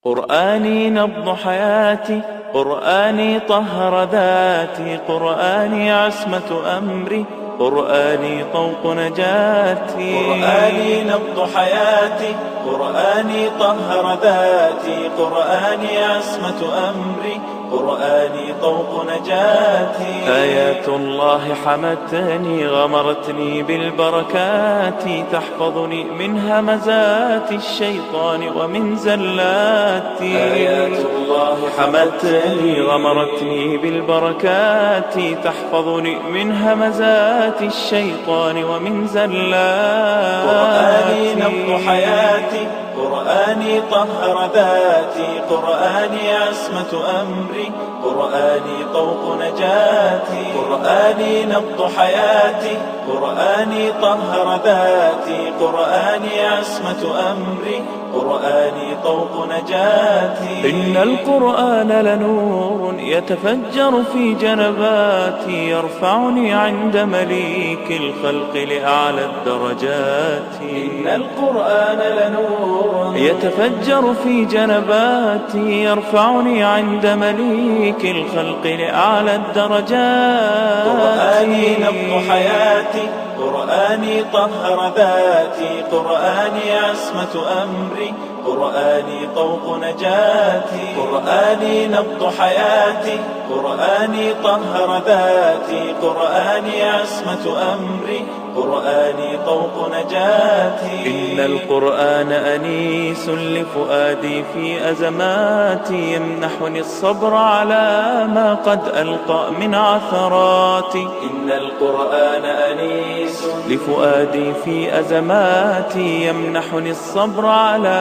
قرآني نبض حياتي، قرآني طهر ذاتي، قرآني عصمة أمري، قرآني طوق نجاتي. قرآني نبض حياتي، قرآني طهر ذاتي، قرآني عصمة أمري، قرآني طوق نجاتي. آيات الله حمتني غمرتني بالبركات، تحفظني من همزات الشيطان ومن زلاتي. آيات الله حمتني غمرتني بالبركات، تحفظني من همزات الشيطان ومن زلاتي. قرآني نبض حياتي، قرآني طهر ذاتي، قرآني عصمة أمري، قرآني طوق نجاتي. قرآني نبض حياتي، قرآني طهر ذاتي، قرآني عصمة أمري، قرآني طوق نجاتي. إن القرآن لنور يتفجر في جنباتي، يرفعني عند مليك الخلق لأعلى الدرجات. إن القرآن لنور يتفجر في جنباتي، يرفعني عند مليك الخلق لأعلى الدرجات. قرآني نبض حياتي، قرآني طهر ذاتي، قرآني عصمة أمري، قرآني طوق نجاتي. قرآني نبض حياتي، قرآني طهر ذاتي، قرآني عصمة أمري، قرآني طوق نجاتي. إن القرآن أنيس لفؤادي في أزماتي، يمنحني الصبر على ما قد ألقى من عثراتي. إن القرآن أنيس لفؤادي في أزماتي، يمنحني الصبر على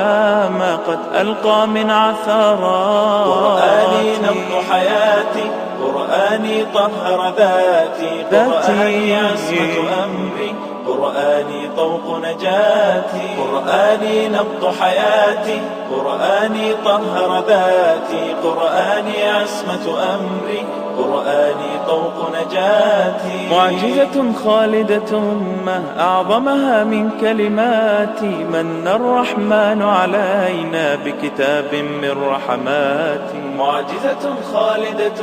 ما قد ألقى من عثراتي. قرآني نبض حياتي، قرآني طهر ذاتي، قرآني عصمة أمري، قرآني طوق نجاتي. قرآني نبض حياتي، قرآني طهر ذاتي، قرآني عصمة أمري، قرآني طوق نجاتي. معجزة خالدة ما أعظمها من كلماتي، من الرحمن علينا بكتاب من رحماتي. معجزة خالدة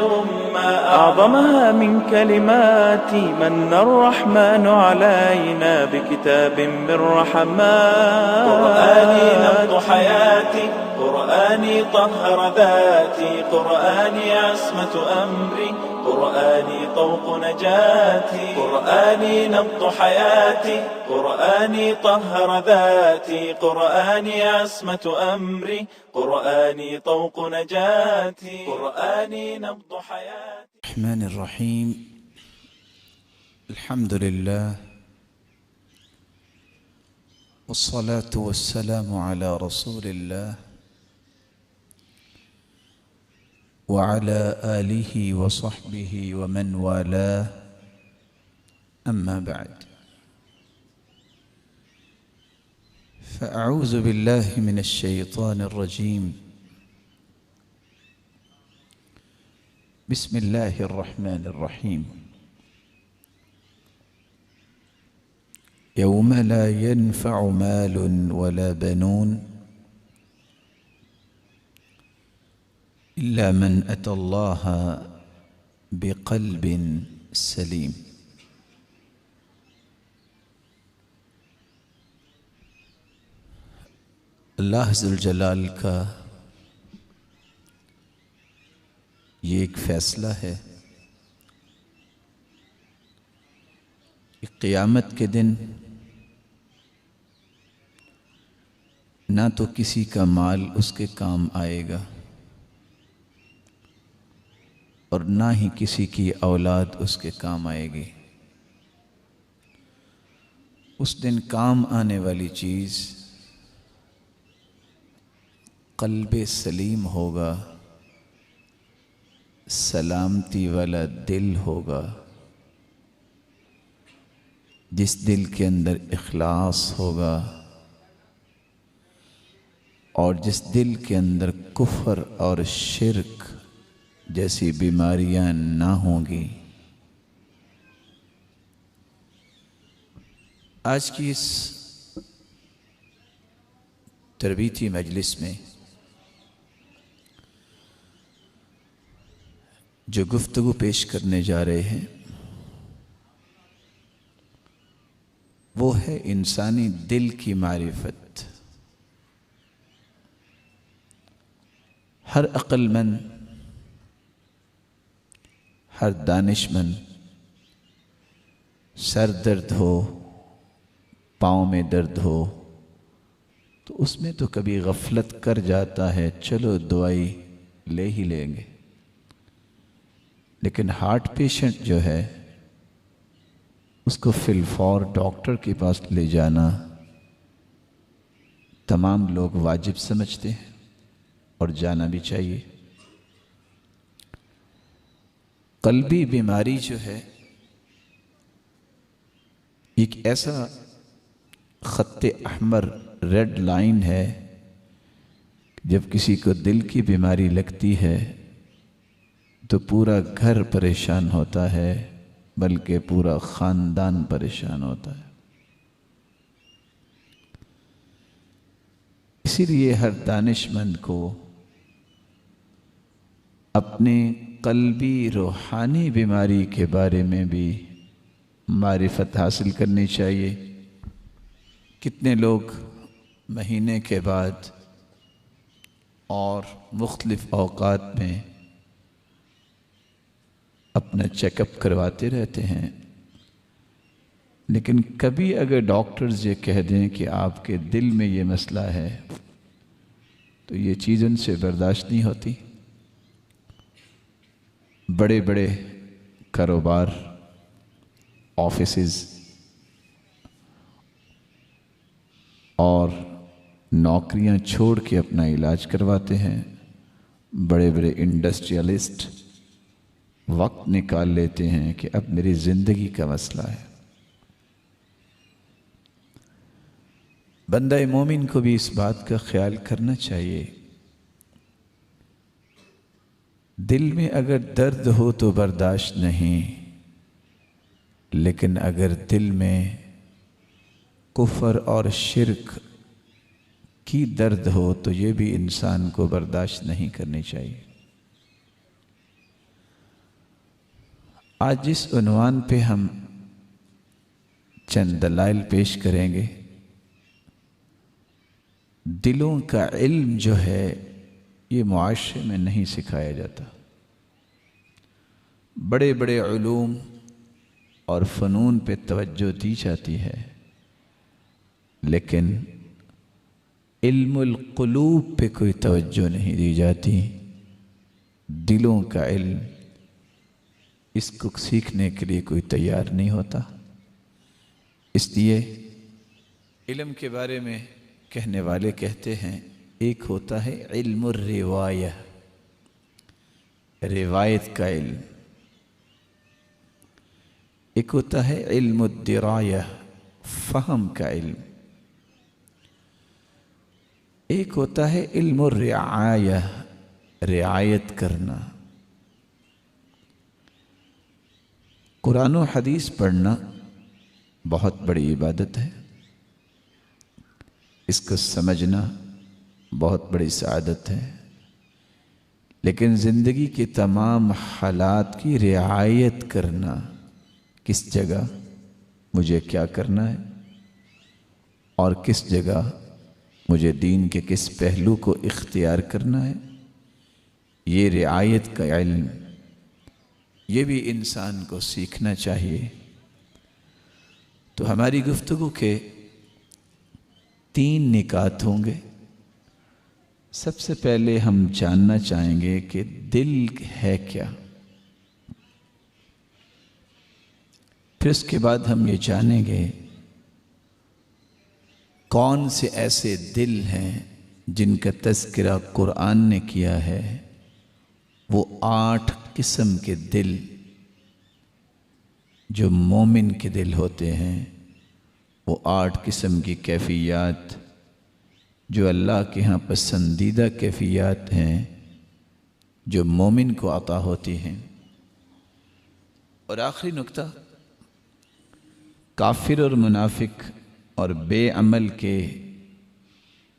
ما أعظمها من كلماتي، من الرحمن علينا بكتاب من رحماتي. قرآني نبض حياتي، قرآني طهر ذاتي، قرآني عصمة أمري، قرآني طوق نجاتي. قرآني نبض حياتي، قرآني طهر ذاتي، قرآني عصمة أمري، قرآني طوق نجاتي. قرآني نبض حياتي. الرحمن الرحيم. الحمد لله والصلاة والسلام على رسول الله وعلى آله وصحبه ومن والاه، أما بعد، فأعوذ بالله من الشيطان الرجيم. بسم الله الرحمن الرحيم. يوم لا ينفع مال ولا بنون إلا من أتى الله بقلب سليم. اللہ ذوالجلال کا یہ ایک فیصلہ ہے کہ قیامت کے دن نہ تو کسی کا مال اس کے کام آئے گا اور نہ ہی کسی کی اولاد اس کے کام آئے گی۔ اس دن کام آنے والی چیز قلب سلیم ہوگا، سلامتی والا دل ہوگا، جس دل کے اندر اخلاص ہوگا اور جس دل کے اندر کفر اور شرک جیسی بیماریاں نہ ہوں گی۔ آج کی اس تربیتی مجلس میں جو گفتگو پیش کرنے جا رہے ہیں وہ ہے انسانی دل کی معرفت۔ ہر عقل مند، ہر دانش مند، سر درد ہو، پاؤں میں درد ہو تو اس میں تو کبھی غفلت کر جاتا ہے، چلو دوائی لے ہی لیں گے۔ لیکن ہارٹ پیشنٹ جو ہے اس کو فی الفور ڈاکٹر کے پاس لے جانا تمام لوگ واجب سمجھتے ہیں اور جانا بھی چاہیے۔ قلبی بیماری جو ہے ایک ایسا خط احمر، ریڈ لائن ہے، جب کسی کو دل کی بیماری لگتی ہے تو پورا گھر پریشان ہوتا ہے، بلکہ پورا خاندان پریشان ہوتا ہے۔ اسی لیے ہر دانش مند کو اپنے قلبی روحانی بیماری کے بارے میں بھی معرفت حاصل کرنی چاہیے۔ کتنے لوگ مہینے کے بعد اور مختلف اوقات میں اپنا چیک اپ کرواتے رہتے ہیں، لیکن کبھی اگر ڈاکٹرز یہ کہہ دیں کہ آپ کے دل میں یہ مسئلہ ہے تو یہ چیز ان سے برداشت نہیں ہوتی۔ بڑے بڑے کاروبار، آفیسز اور نوکریاں چھوڑ کے اپنا علاج کرواتے ہیں۔ بڑے بڑے انڈسٹریلسٹ وقت نکال لیتے ہیں کہ اب میری زندگی کا مسئلہ ہے۔ بندہ مومن کو بھی اس بات کا خیال کرنا چاہیے، دل میں اگر درد ہو تو برداشت نہیں، لیکن اگر دل میں کفر اور شرک کی درد ہو تو یہ بھی انسان کو برداشت نہیں کرنی چاہیے۔ آج جس عنوان پہ ہم چند دلائل پیش کریں گے، دلوں کا علم جو ہے یہ معاشرے میں نہیں سکھایا جاتا۔ بڑے بڑے علوم اور فنون پہ توجہ دی جاتی ہے، لیکن علم القلوب پہ کوئی توجہ نہیں دی جاتی۔ دلوں کا علم، اس کو سیکھنے کے لیے کوئی تیار نہیں ہوتا۔ اس لیے علم کے بارے میں کہنے والے کہتے ہیں، ایک ہوتا ہے علم الروایہ، روایت کا علم، ایک ہوتا ہے علم الدرایہ، فہم کا علم، ایک ہوتا ہے علم الرعایہ، رعایت کرنا۔ قرآن و حدیث پڑھنا بہت بڑی عبادت ہے، اس کو سمجھنا بہت بڑی سعادت ہے، لیکن زندگی کے تمام حالات کی رعایت کرنا، کس جگہ مجھے کیا کرنا ہے اور کس جگہ مجھے دین کے کس پہلو کو اختیار کرنا ہے، یہ رعایت کا علم، یہ بھی انسان کو سیکھنا چاہیے۔ تو ہماری گفتگو کے 3 نکات ہوں گے۔ سب سے پہلے ہم جاننا چاہیں گے کہ دل ہے کیا، پھر اس کے بعد ہم یہ جانیں گے کون سے ایسے دل ہیں جن کا تذکرہ قرآن نے کیا ہے، وہ 8 قسم کے دل جو مومن کے دل ہوتے ہیں، وہ 8 قسم کی کیفیات جو اللہ کے ہاں پسندیدہ کیفیات ہیں، جو مومن کو عطا ہوتی ہیں۔ اور آخری نکتہ، کافر اور منافق اور بے عمل کے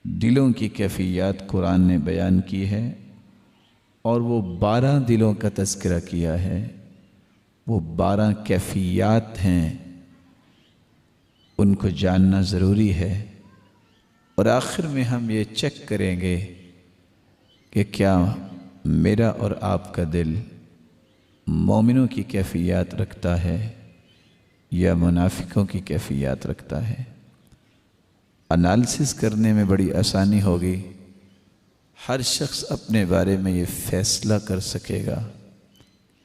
دلوں کی کیفیات قرآن نے بیان کی ہے، اور وہ 12 دلوں کا تذکرہ کیا ہے، وہ 12 کیفیات ہیں، ان کو جاننا ضروری ہے۔ اور آخر میں ہم یہ چیک کریں گے کہ کیا میرا اور آپ کا دل مومنوں کی کیفیات رکھتا ہے یا منافقوں کی کیفیات رکھتا ہے۔ انالیسس کرنے میں بڑی آسانی ہوگی، ہر شخص اپنے بارے میں یہ فیصلہ کر سکے گا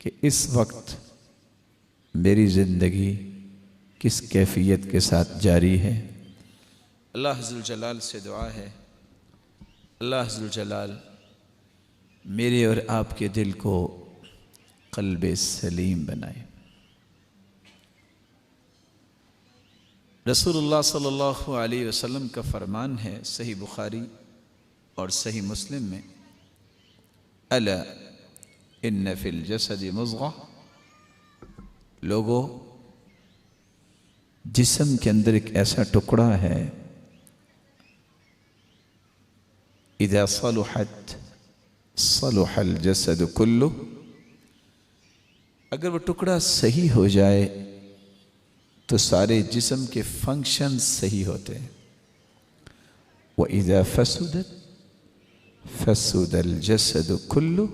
کہ اس وقت میری زندگی کس کیفیت کے ساتھ جاری ہے۔ اللہ ذوالجلال سے دعا ہے، اللہ ذوالجلال میرے اور آپ کے دل کو قلب سلیم بنائے۔ رسول اللہ صلی اللہ علیہ وسلم کا فرمان ہے صحیح بخاری اور صحیح مسلم میں، الا ان فی الجسد مضغہ، لوگوں جسم کے اندر ایک ایسا ٹکڑا ہے، اذا صلحت صلح الجسد کلہ، اگر وہ ٹکڑا صحیح ہو جائے تو سارے جسم کے فنکشن صحیح ہوتے ہیں۔ وَإِذَا فَسُدَتْ فَسُدَ الْجَسَدُ كُلُّ،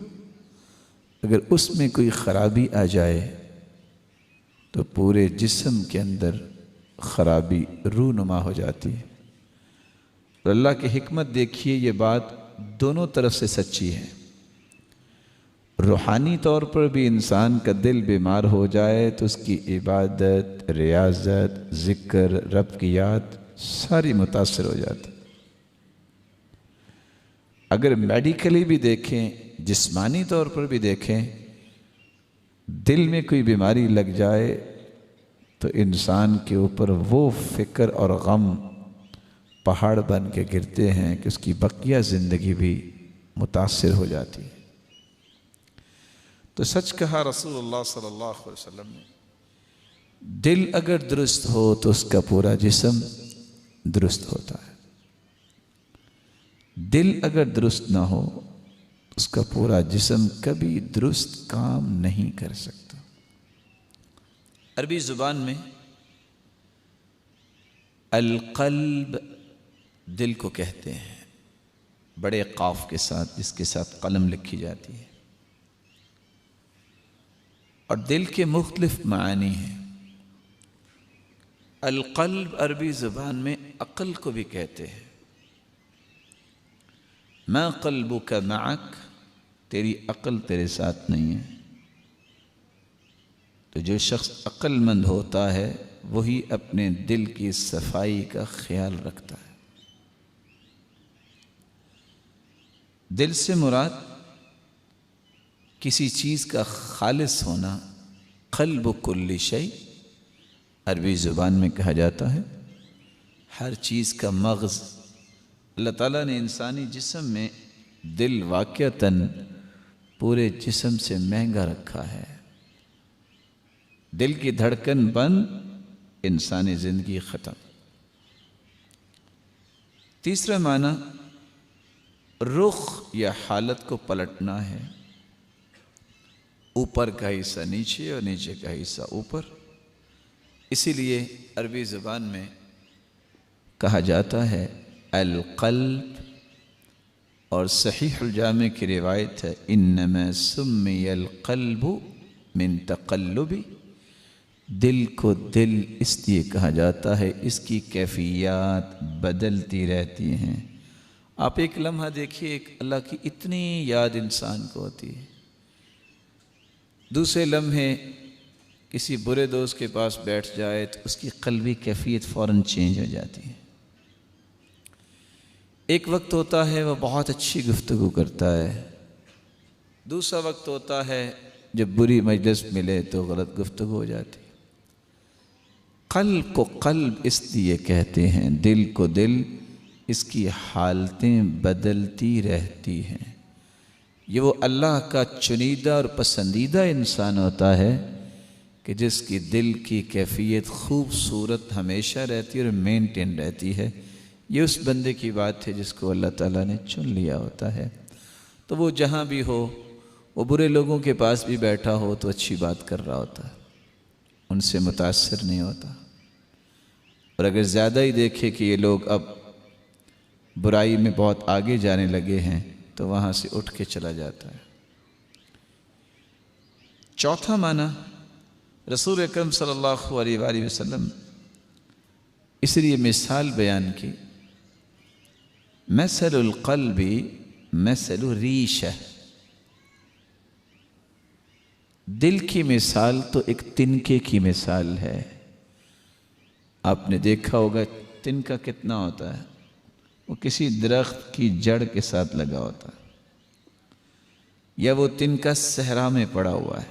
اگر اس میں کوئی خرابی آ جائے تو پورے جسم کے اندر خرابی رونما ہو جاتی ہے۔ اور اللہ کی حکمت دیکھیے، یہ بات دونوں طرف سے سچی ہے۔ روحانی طور پر بھی انسان کا دل بیمار ہو جائے تو اس کی عبادت، ریاضت، ذکر، رب کی یاد ساری متاثر ہو جاتی۔ اگر میڈیکلی بھی دیکھیں، جسمانی طور پر بھی دیکھیں، دل میں کوئی بیماری لگ جائے تو انسان کے اوپر وہ فکر اور غم پہاڑ بن کے گرتے ہیں کہ اس کی بقیہ زندگی بھی متاثر ہو جاتی ہے۔ تو سچ کہا رسول اللہ صلی اللہ علیہ وسلم نے، دل اگر درست ہو تو اس کا پورا جسم درست ہوتا ہے، دل اگر درست نہ ہو اس کا پورا جسم کبھی درست کام نہیں کر سکتا۔ عربی زبان میں القلب دل کو کہتے ہیں، بڑے قاف کے ساتھ، جس کے ساتھ قلم لکھی جاتی ہے، اور دل کے مختلف معانی ہیں۔ القلب عربی زبان میں عقل کو بھی کہتے ہیں۔ ما قلبک معک، تیری عقل تیرے ساتھ نہیں ہے۔ تو جو شخص عقل مند ہوتا ہے وہی اپنے دل کی صفائی کا خیال رکھتا ہے۔ دل سے مراد کسی چیز کا خالص ہونا، قلب کل شیء عربی زبان میں کہا جاتا ہے، ہر چیز کا مغز۔ اللہ تعالیٰ نے انسانی جسم میں دل واقعتاً پورے جسم سے مہنگا رکھا ہے۔ دل کی دھڑکن بند، انسانی زندگی ختم۔ تیسرا معنی رخ یا حالت کو پلٹنا ہے، اوپر کا حصہ نیچے اور نیچے کا حصہ اوپر۔ اسی لیے عربی زبان میں کہا جاتا ہے القلب، اور صحیح الجامع کی روایت ہے انما سمی القلب من تقلب، دل کو دل اس لیے کہا جاتا ہے اس کی کیفیات بدلتی رہتی ہیں۔ آپ ایک لمحہ دیکھیے، ایک اللہ کی اتنی یاد انسان کو ہوتی ہے، دوسرے لمحے کسی برے دوست کے پاس بیٹھ جائے تو اس کی قلبی کیفیت فوراً چینج ہو جاتی ہے۔ ایک وقت ہوتا ہے وہ بہت اچھی گفتگو کرتا ہے، دوسرا وقت ہوتا ہے جب بری مجلس ملے تو غلط گفتگو ہو جاتی ہے۔ قلب کو قلب اس لیے کہتے ہیں، دل کو دل، اس کی حالتیں بدلتی رہتی ہیں۔ یہ وہ اللہ کا چنیدہ اور پسندیدہ انسان ہوتا ہے کہ جس کی دل کی کیفیت خوبصورت ہمیشہ رہتی ہے اور مینٹین رہتی ہے۔ یہ اس بندے کی بات ہے جس کو اللہ تعالیٰ نے چن لیا ہوتا ہے۔ تو وہ جہاں بھی ہو وہ برے لوگوں کے پاس بھی بیٹھا ہو تو اچھی بات کر رہا ہوتا ہے، ان سے متاثر نہیں ہوتا، اور اگر زیادہ ہی دیکھے کہ یہ لوگ اب برائی میں بہت آگے جانے لگے ہیں تو وہاں سے اٹھ کے چلا جاتا ہے۔ چوتھا معنی رسول اکرم صلی اللہ علیہ وآلہ وسلم اس لیے مثال بیان کی، مثل القلب مثل ریشہ، دل کی مثال تو ایک تنکے کی مثال ہے۔ آپ نے دیکھا ہوگا تنکا کتنا ہوتا ہے، وہ کسی درخت کی جڑ کے ساتھ لگا ہوتا ہے، یا وہ تنکا صحرا میں پڑا ہوا ہے،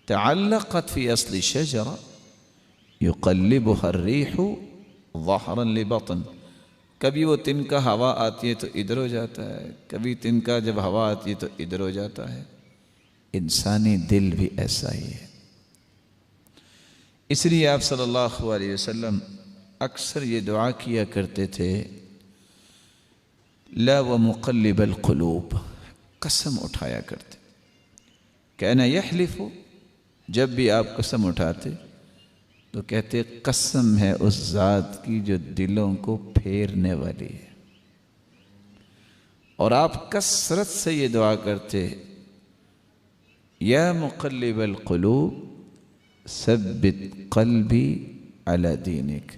تعلقت فی اصل شجرہ یقلبها الریح ظہرا لبطن، کبھی وہ تنکا ہوا آتی ہے تو ادھر ہو جاتا ہے، کبھی تنکا جب ہوا آتی ہے تو ادھر ہو جاتا ہے۔ انسانی دل بھی ایسا ہی ہے۔ اس لیے آپ صلی اللہ علیہ وسلم اکثر یہ دعا کیا کرتے تھے، لا ومقلب القلوب، قسم اٹھایا کرتے، کہنا یحلف، جب بھی آپ قسم اٹھاتے تو کہتے قسم ہے اس ذات کی جو دلوں کو پھیرنے والی ہے، اور آپ کثرت سے یہ دعا کرتے، یا مقلب القلوب ثبت قلبی علی دینک،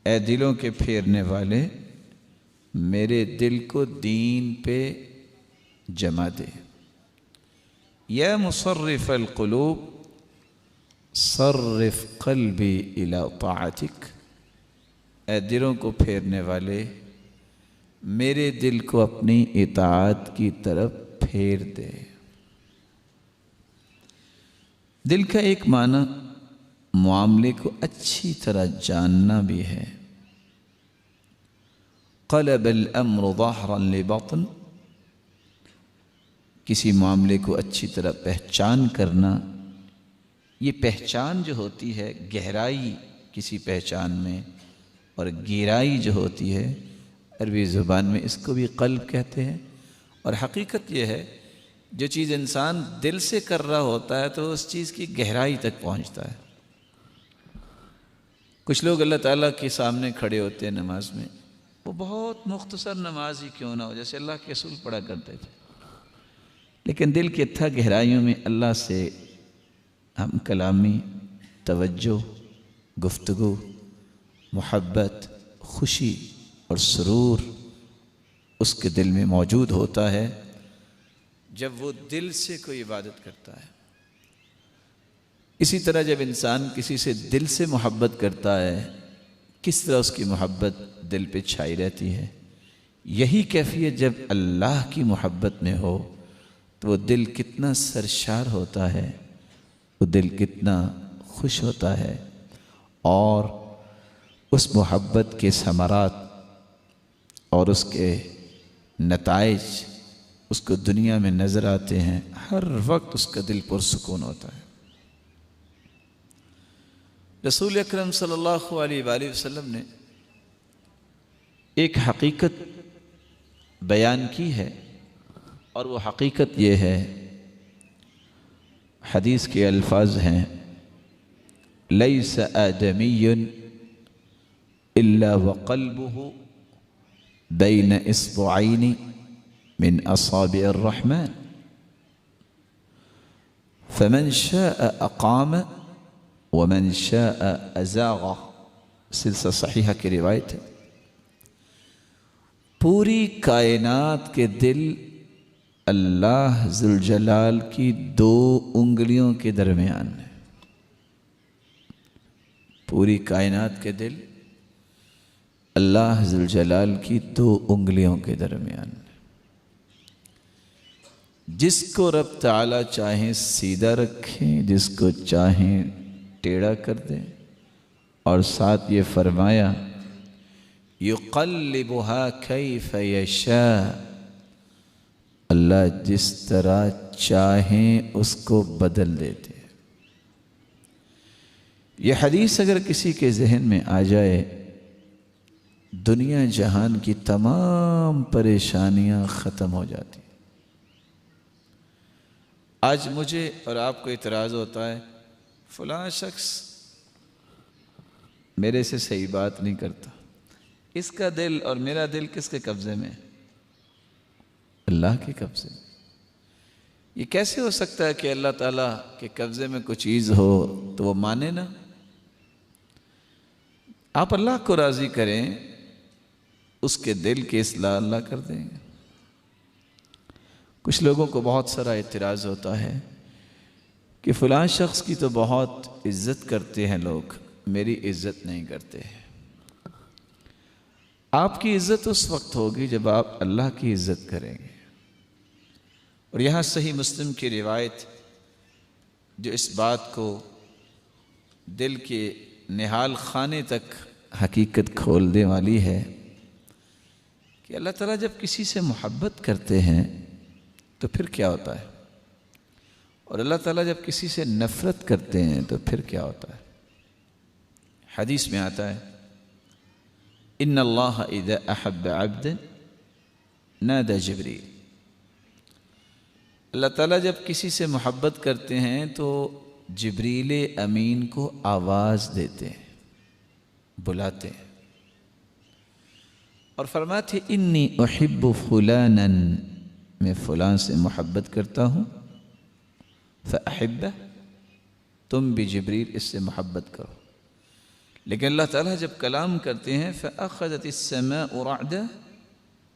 اے دلوں کے پھیرنے والے میرے دل کو دین پہ جما دے، یا مصرف القلوب صرف قلبی الی طاعتک، اے دلوں کو پھیرنے والے میرے دل کو اپنی اطاعت کی طرف پھیر دے۔ دل کا ایک معنی معاملے کو اچھی طرح جاننا بھی ہے، قلب الامر ظہرا لبطن، کسی معاملے کو اچھی طرح پہچان کرنا، یہ پہچان جو ہوتی ہے، گہرائی کسی پہچان میں اور گہرائی جو ہوتی ہے، عربی زبان میں اس کو بھی قلب کہتے ہیں، اور حقیقت یہ ہے جو چیز انسان دل سے کر رہا ہوتا ہے تو اس چیز کی گہرائی تک پہنچتا ہے۔ کچھ لوگ اللہ تعالیٰ کے سامنے کھڑے ہوتے ہیں نماز میں، وہ بہت مختصر نماز ہی کیوں نہ ہو، جیسے اللہ کے رسول پڑھا کرتے تھے، لیکن دل کے تھا گہرائیوں میں اللہ سے ہم کلامی، توجہ، گفتگو، محبت، خوشی اور سرور اس کے دل میں موجود ہوتا ہے جب وہ دل سے کوئی عبادت کرتا ہے۔ اسی طرح جب انسان کسی سے دل سے محبت کرتا ہے، کس طرح اس کی محبت دل پہ چھائی رہتی ہے، یہی کیفیت جب اللہ کی محبت میں ہو تو وہ دل کتنا سرشار ہوتا ہے، وہ دل کتنا خوش ہوتا ہے، اور اس محبت کے ثمرات اور اس کے نتائج اس کو دنیا میں نظر آتے ہیں، ہر وقت اس کا دل پرسکون ہوتا ہے۔ رسول اکرم صلی اللہ علیہ وآلہ وسلم نے ایک حقیقت بیان کی ہے، اور وہ حقیقت یہ ہے، حدیث کے الفاظ ہیں، لیس آدمی الا وقلبه بین اصبعین من اصابع الرحمن فمن شاء اقام ومن شاء ازاغ، سلسلہ صحیحہ کی روایت ہے۔ پوری کائنات کے دل اللہ ذوالجلال کی 2 انگلیوں کے درمیان ہے، پوری کائنات کے دل اللہ ذوالجلال کی 2 انگلیوں کے درمیان ہے۔ جس کو رب تعالیٰ چاہیں سیدھا رکھیں، جس کو چاہیں ٹیڑھا کر دیں، اور ساتھ یہ فرمایا یقلبها کیف یشاء، اللہ جس طرح چاہیں اس کو بدل دیتے۔ یہ حدیث اگر کسی کے ذہن میں آ جائے، دنیا جہان کی تمام پریشانیاں ختم ہو جاتی، آج مجھے اور آپ کو اعتراض ہوتا ہے فلاں شخص میرے سے صحیح بات نہیں کرتا، اس کا دل اور میرا دل کس کے قبضے میں؟ اللہ کے قبضے میں۔ یہ کیسے ہو سکتا ہے کہ اللہ تعالیٰ کے قبضے میں کوئی چیز ہو تو وہ مانے نا؟ آپ اللہ کو راضی کریں، اس کے دل کی اصلاح اللہ کر دیں گے۔ کچھ لوگوں کو بہت سارا اعتراض ہوتا ہے کہ فلاں شخص کی تو بہت عزت کرتے ہیں لوگ، میری عزت نہیں کرتے ہیں۔ آپ کی عزت اس وقت ہوگی جب آپ اللہ کی عزت کریں گے۔ اور یہاں صحیح مسلم کی روایت جو اس بات کو دل کے نہال خانے تک حقیقت کھولنے والی ہے کہ اللہ تعالیٰ جب کسی سے محبت کرتے ہیں تو پھر کیا ہوتا ہے، اور اللہ تعالیٰ جب کسی سے نفرت کرتے ہیں تو پھر کیا ہوتا ہے۔ حدیث میں آتا ہے ان اللہ اذا احب عبدا نادى جبریل، اللہ تعالیٰ جب کسی سے محبت کرتے ہیں تو جبریل امین کو آواز دیتے ہیں، بلاتے ہیں اور فرماتے انی احب فلانا، میں فلاں سے محبت کرتا ہوں، فاحبہ، تم بھی جبریل اس سے محبت کرو۔ لیکن اللہ تعالیٰ جب کلام کرتے ہیں فأخذت السماء رعدا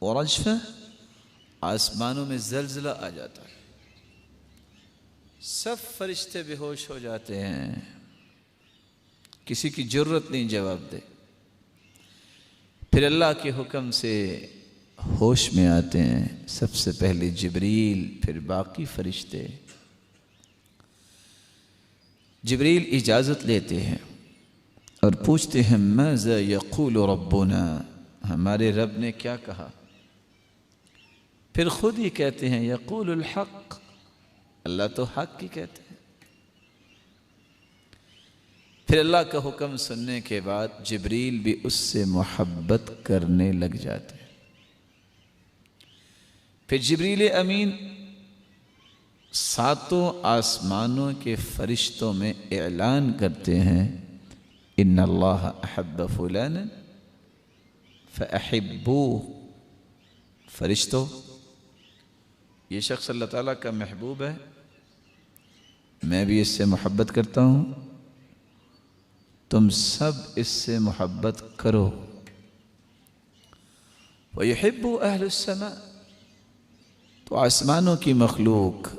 ورجفا، آسمانوں میں زلزلہ آ جاتا ہے، سب فرشتے بے ہوش ہو جاتے ہیں، کسی کی جرت نہیں جواب دے۔ پھر اللہ کے حکم سے ہوش میں آتے ہیں، سب سے پہلے جبریل، پھر باقی فرشتے۔ جبریل اجازت لیتے ہیں اور پوچھتے ہیں ماذا یقول ربنا، ہمارے رب نے کیا کہا؟ پھر خود ہی کہتے ہیں یقول الحق، اللہ تو حق ہی کہتے ہیں۔ پھر اللہ کا حکم سننے کے بعد جبریل بھی اس سے محبت کرنے لگ جاتے ہیں۔ پھر جبریل امین ساتوں آسمانوں کے فرشتوں میں اعلان کرتے ہیں ان اللہ احب فلانا فاحبوہ، فرشتوں یہ شخص اللہ تعالیٰ کا محبوب ہے، میں بھی اس سے محبت کرتا ہوں، تم سب اس سے محبت کرو۔ وَيُحِبُّ أَهْلُ السَّمَاءِ، تو آسمانوں کی مخلوق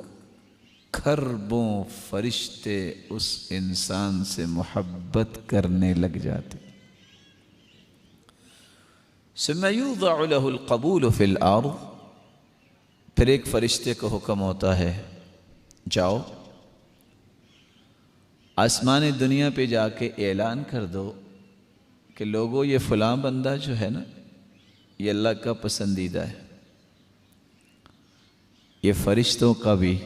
کھربوں فرشتے اس انسان سے محبت کرنے لگ جاتے۔ ثُمَّ يُوضَعُ لَهُ الْقَبُولُ فِي الْأَرْضِ، پھر ایک فرشتے کو حکم ہوتا ہے جاؤ آسمان دنیا پہ جا کے اعلان کر دو کہ لوگوں یہ فلاں بندہ جو ہے نا یہ اللہ کا پسندیدہ ہے، یہ فرشتوں کا بھی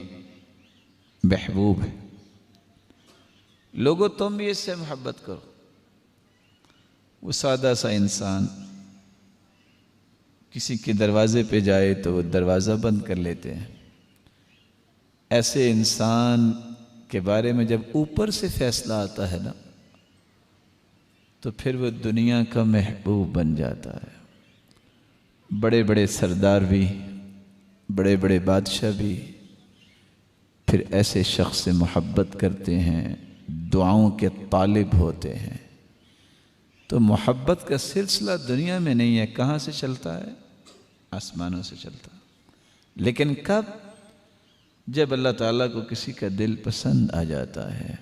محبوب ہے، لوگوں تم بھی اس سے محبت کرو۔ وہ سادہ سا انسان کسی کے دروازے پہ جائے تو وہ دروازہ بند کر لیتے ہیں، ایسے انسان کے بارے میں جب اوپر سے فیصلہ آتا ہے نا تو پھر وہ دنیا کا محبوب بن جاتا ہے۔ بڑے بڑے سردار بھی، بڑے بڑے بادشاہ بھی پھر ایسے شخص سے محبت کرتے ہیں، دعاؤں کے طالب ہوتے ہیں۔ تو محبت کا سلسلہ دنیا میں نہیں ہے، کہاں سے چلتا ہے؟ آسمانوں سے چلتا ہے۔ لیکن کب؟ جب اللہ تعالیٰ کو کسی کا دل پسند آ جاتا ہے،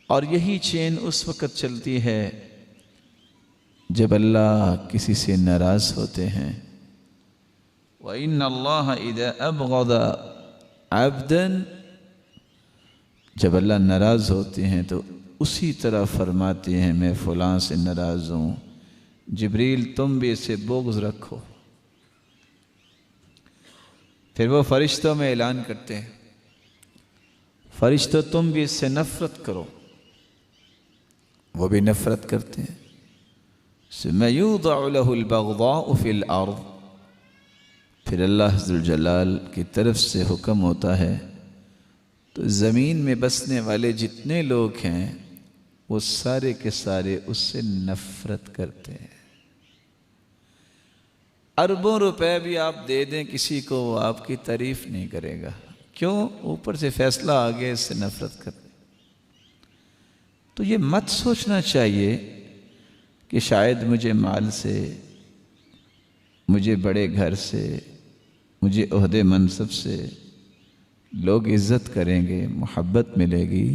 اور یہی چین اس وقت چلتی ہے جب اللہ کسی سے ناراض ہوتے ہیں۔ وَإِنَّ اللَّهَ إِذَا أَبْغَضَ عَبْدًا، جب اللہ ناراض ہوتے ہیں تو اسی طرح فرماتے ہیں میں فلاں سے ناراض ہوں، جبریل تم بھی اسے بغض رکھو۔ پھر وہ فرشتوں میں اعلان کرتے ہیں فرشتوں تم بھی اس سے نفرت کرو، وہ بھی نفرت کرتے ہیں۔ ثم يوضع له البغضاء في الأرض، پھر اللہ ذو الجلال کی طرف سے حکم ہوتا ہے تو زمین میں بسنے والے جتنے لوگ ہیں وہ سارے کے سارے اس سے نفرت کرتے ہیں۔ اربوں روپے بھی آپ دے دیں کسی کو، وہ آپ کی تعریف نہیں کرے گا۔ کیوں؟ اوپر سے فیصلہ آ گیا اس سے نفرت کرتے۔ تو یہ مت سوچنا چاہیے کہ شاید مجھے مال سے، مجھے بڑے گھر سے، مجھے عہدے منصب سے لوگ عزت کریں گے، محبت ملے گی۔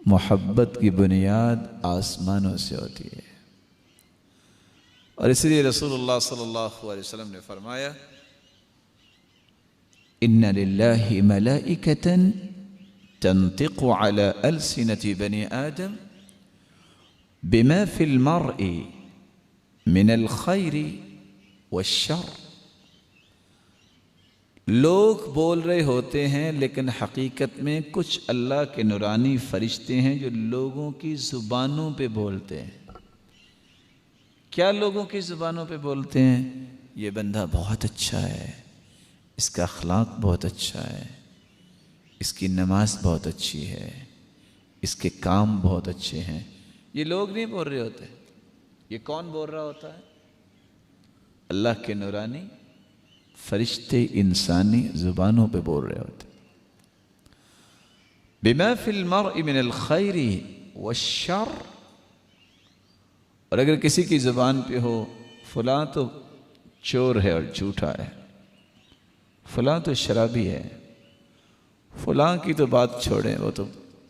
محبت کی بنیاد آسمانوں سے ہوتی ہے، اور اس لیے رسول اللہ صلی اللہ علیہ وسلم نے فرمایا ان للہ ملائکۃ تنطق على ألسنة بني آدم بما في المرء من الخیر والشر۔ لوگ بول رہے ہوتے ہیں لیکن حقیقت میں کچھ اللہ کے نورانی فرشتے ہیں جو لوگوں کی زبانوں پہ بولتے ہیں۔ کیا لوگوں کی زبانوں پہ بولتے ہیں؟ یہ بندہ بہت اچھا ہے، اس کا اخلاق بہت اچھا ہے، اس کی نماز بہت اچھی ہے، اس کے کام بہت اچھے ہیں۔ یہ لوگ نہیں بول رہے ہوتے، یہ کون بول رہا ہوتا ہے؟ اللہ کے نورانی فرشتے انسانی زبانوں پہ بول رہے ہوتے۔ بما فی المرء من الخیر والشر، اور اگر کسی کی زبان پہ ہو فلاں تو چور ہے اور جھوٹا ہے، فلاں تو شرابی ہے، فلاں کی تو بات چھوڑیں وہ تو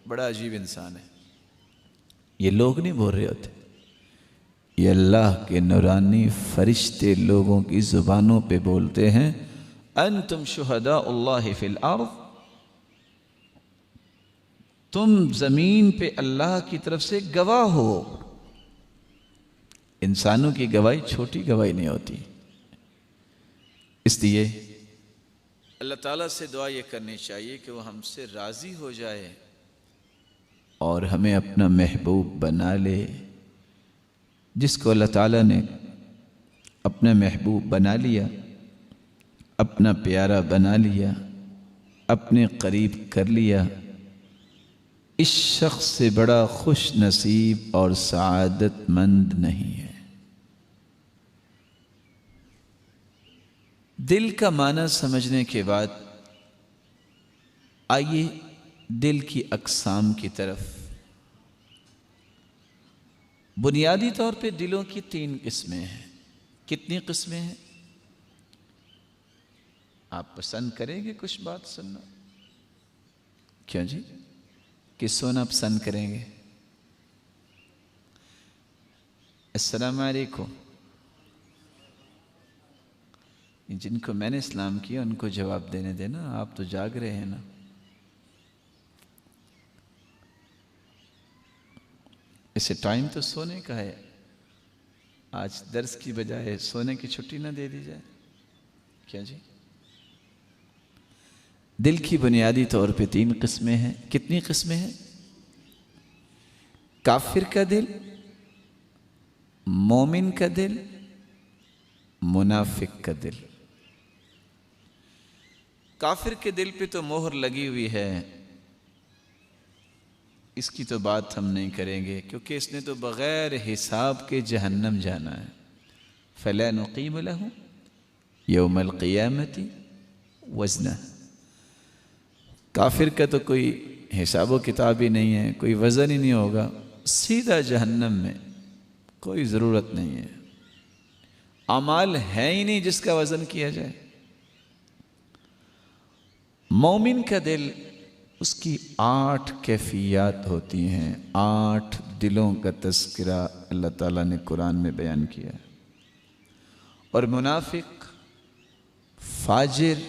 بڑا عجیب انسان ہے، یہ لوگ نہیں بول رہے ہوتے، یہ اللہ کے نورانی فرشتے لوگوں کی زبانوں پہ بولتے ہیں۔ انتم شہداء اللہ فی الارض، تم زمین پہ اللہ کی طرف سے گواہ ہو۔ انسانوں کی گواہی چھوٹی گواہی نہیں ہوتی، اس لیے اللہ تعالیٰ سے دعا یہ کرنی چاہیے کہ وہ ہم سے راضی ہو جائے اور ہمیں اپنا محبوب بنا لے۔ جس کو اللہ تعالیٰ نے اپنا محبوب بنا لیا، اپنا پیارا بنا لیا، اپنے قریب کر لیا، اس شخص سے بڑا خوش نصیب اور سعادت مند نہیں ہے۔ دل کا معنی سمجھنے کے بعد آئیے دل کی اقسام کی طرف۔ بنیادی طور پہ دلوں کی 3 قسمیں ہیں۔ کتنی قسمیں ہیں؟ آپ پسند کریں گے کچھ بات سننا؟ کیا جی؟ کہ سونا پسند کریں گے؟ السلام علیکم۔ جن کو میں نے اسلام کیا ان کو جواب دینے دینا، آپ تو جاگ رہے ہیں نا۔ اسے ٹائم تو سونے کا ہے، آج درس کی بجائے سونے کی چھٹی نہ دے دی جائے؟ کیا جی؟ دل کی بنیادی طور پہ 3 قسمیں ہیں۔ کتنی قسمیں ہیں؟ کافر کا دل، مومن کا دل، منافق کا دل۔ کافر کے دل پہ تو مہر لگی ہوئی ہے، اس کی تو بات ہم نہیں کریں گے، کیونکہ اس نے تو بغیر حساب کے جہنم جانا ہے۔ فَلَا نُقِيمُ لَهُ يَوْمَ الْقِيَامَةِ وَزْنًا۔ کافر کا تو کوئی حساب و کتاب ہی نہیں ہے، کوئی وزن ہی نہیں ہوگا، سیدھا جہنم میں، کوئی ضرورت نہیں ہے، اعمال ہے ہی نہیں جس کا وزن کیا جائے۔ مومن کا دل، اس کی 8 کیفیات ہوتی ہیں، 8 دلوں کا تذکرہ اللہ تعالیٰ نے قرآن میں بیان کیا ہے۔ اور منافق، فاجر،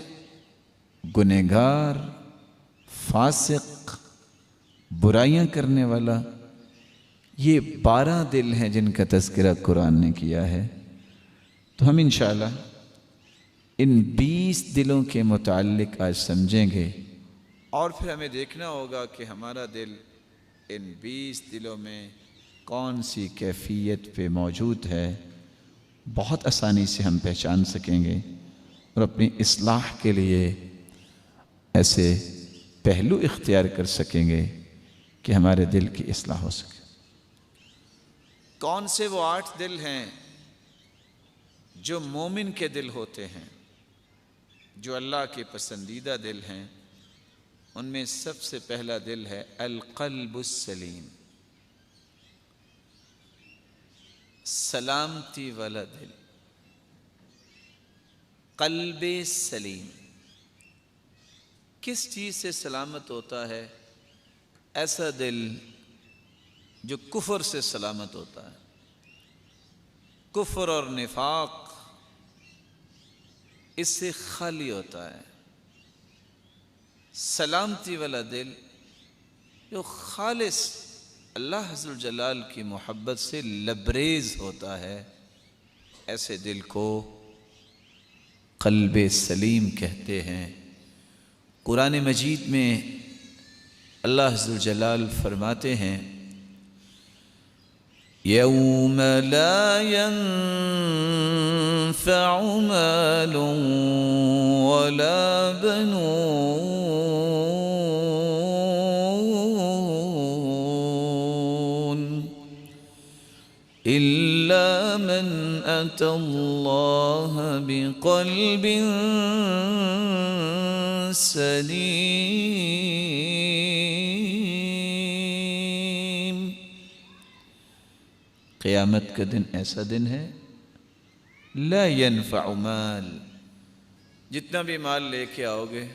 گنہگار، فاسق، برائیاں کرنے والا، یہ 12 دل ہیں جن کا تذکرہ قرآن نے کیا ہے۔ تو ہم انشاءاللہ ان 20 دلوں کے متعلق آج سمجھیں گے، اور پھر ہمیں دیکھنا ہوگا کہ ہمارا دل ان 20 دلوں میں کون سی کیفیت پہ موجود ہے۔ بہت آسانی سے ہم پہچان سکیں گے، اور اپنی اصلاح کے لیے ایسے پہلو اختیار کر سکیں گے کہ ہمارے دل کی اصلاح ہو سکے۔ کون سے وہ 8 دل ہیں جو مومن کے دل ہوتے ہیں، جو اللہ کے پسندیدہ دل ہیں؟ ان میں سب سے پہلا دل ہے القلب السلیم، سلامتی والا دل، قلب سلیم۔ کس چیز سے سلامت ہوتا ہے؟ ایسا دل جو کفر سے سلامت ہوتا ہے، کفر اور نفاق اس سے خالی ہوتا ہے۔ سلامتی والا دل جو خالص اللہ عز و جلال کی محبت سے لبریز ہوتا ہے، ایسے دل کو قلب سلیم کہتے ہیں۔ قرآن مجید میں اللہ عز و جلال فرماتے ہیں یوم لا ينفع مال ولا بنون إلا من أتى الله بقلب سلیم۔ قیامت کا دن ایسا دن ہے لا ينفع مال، جتنا بھی مال لے کے آؤ گے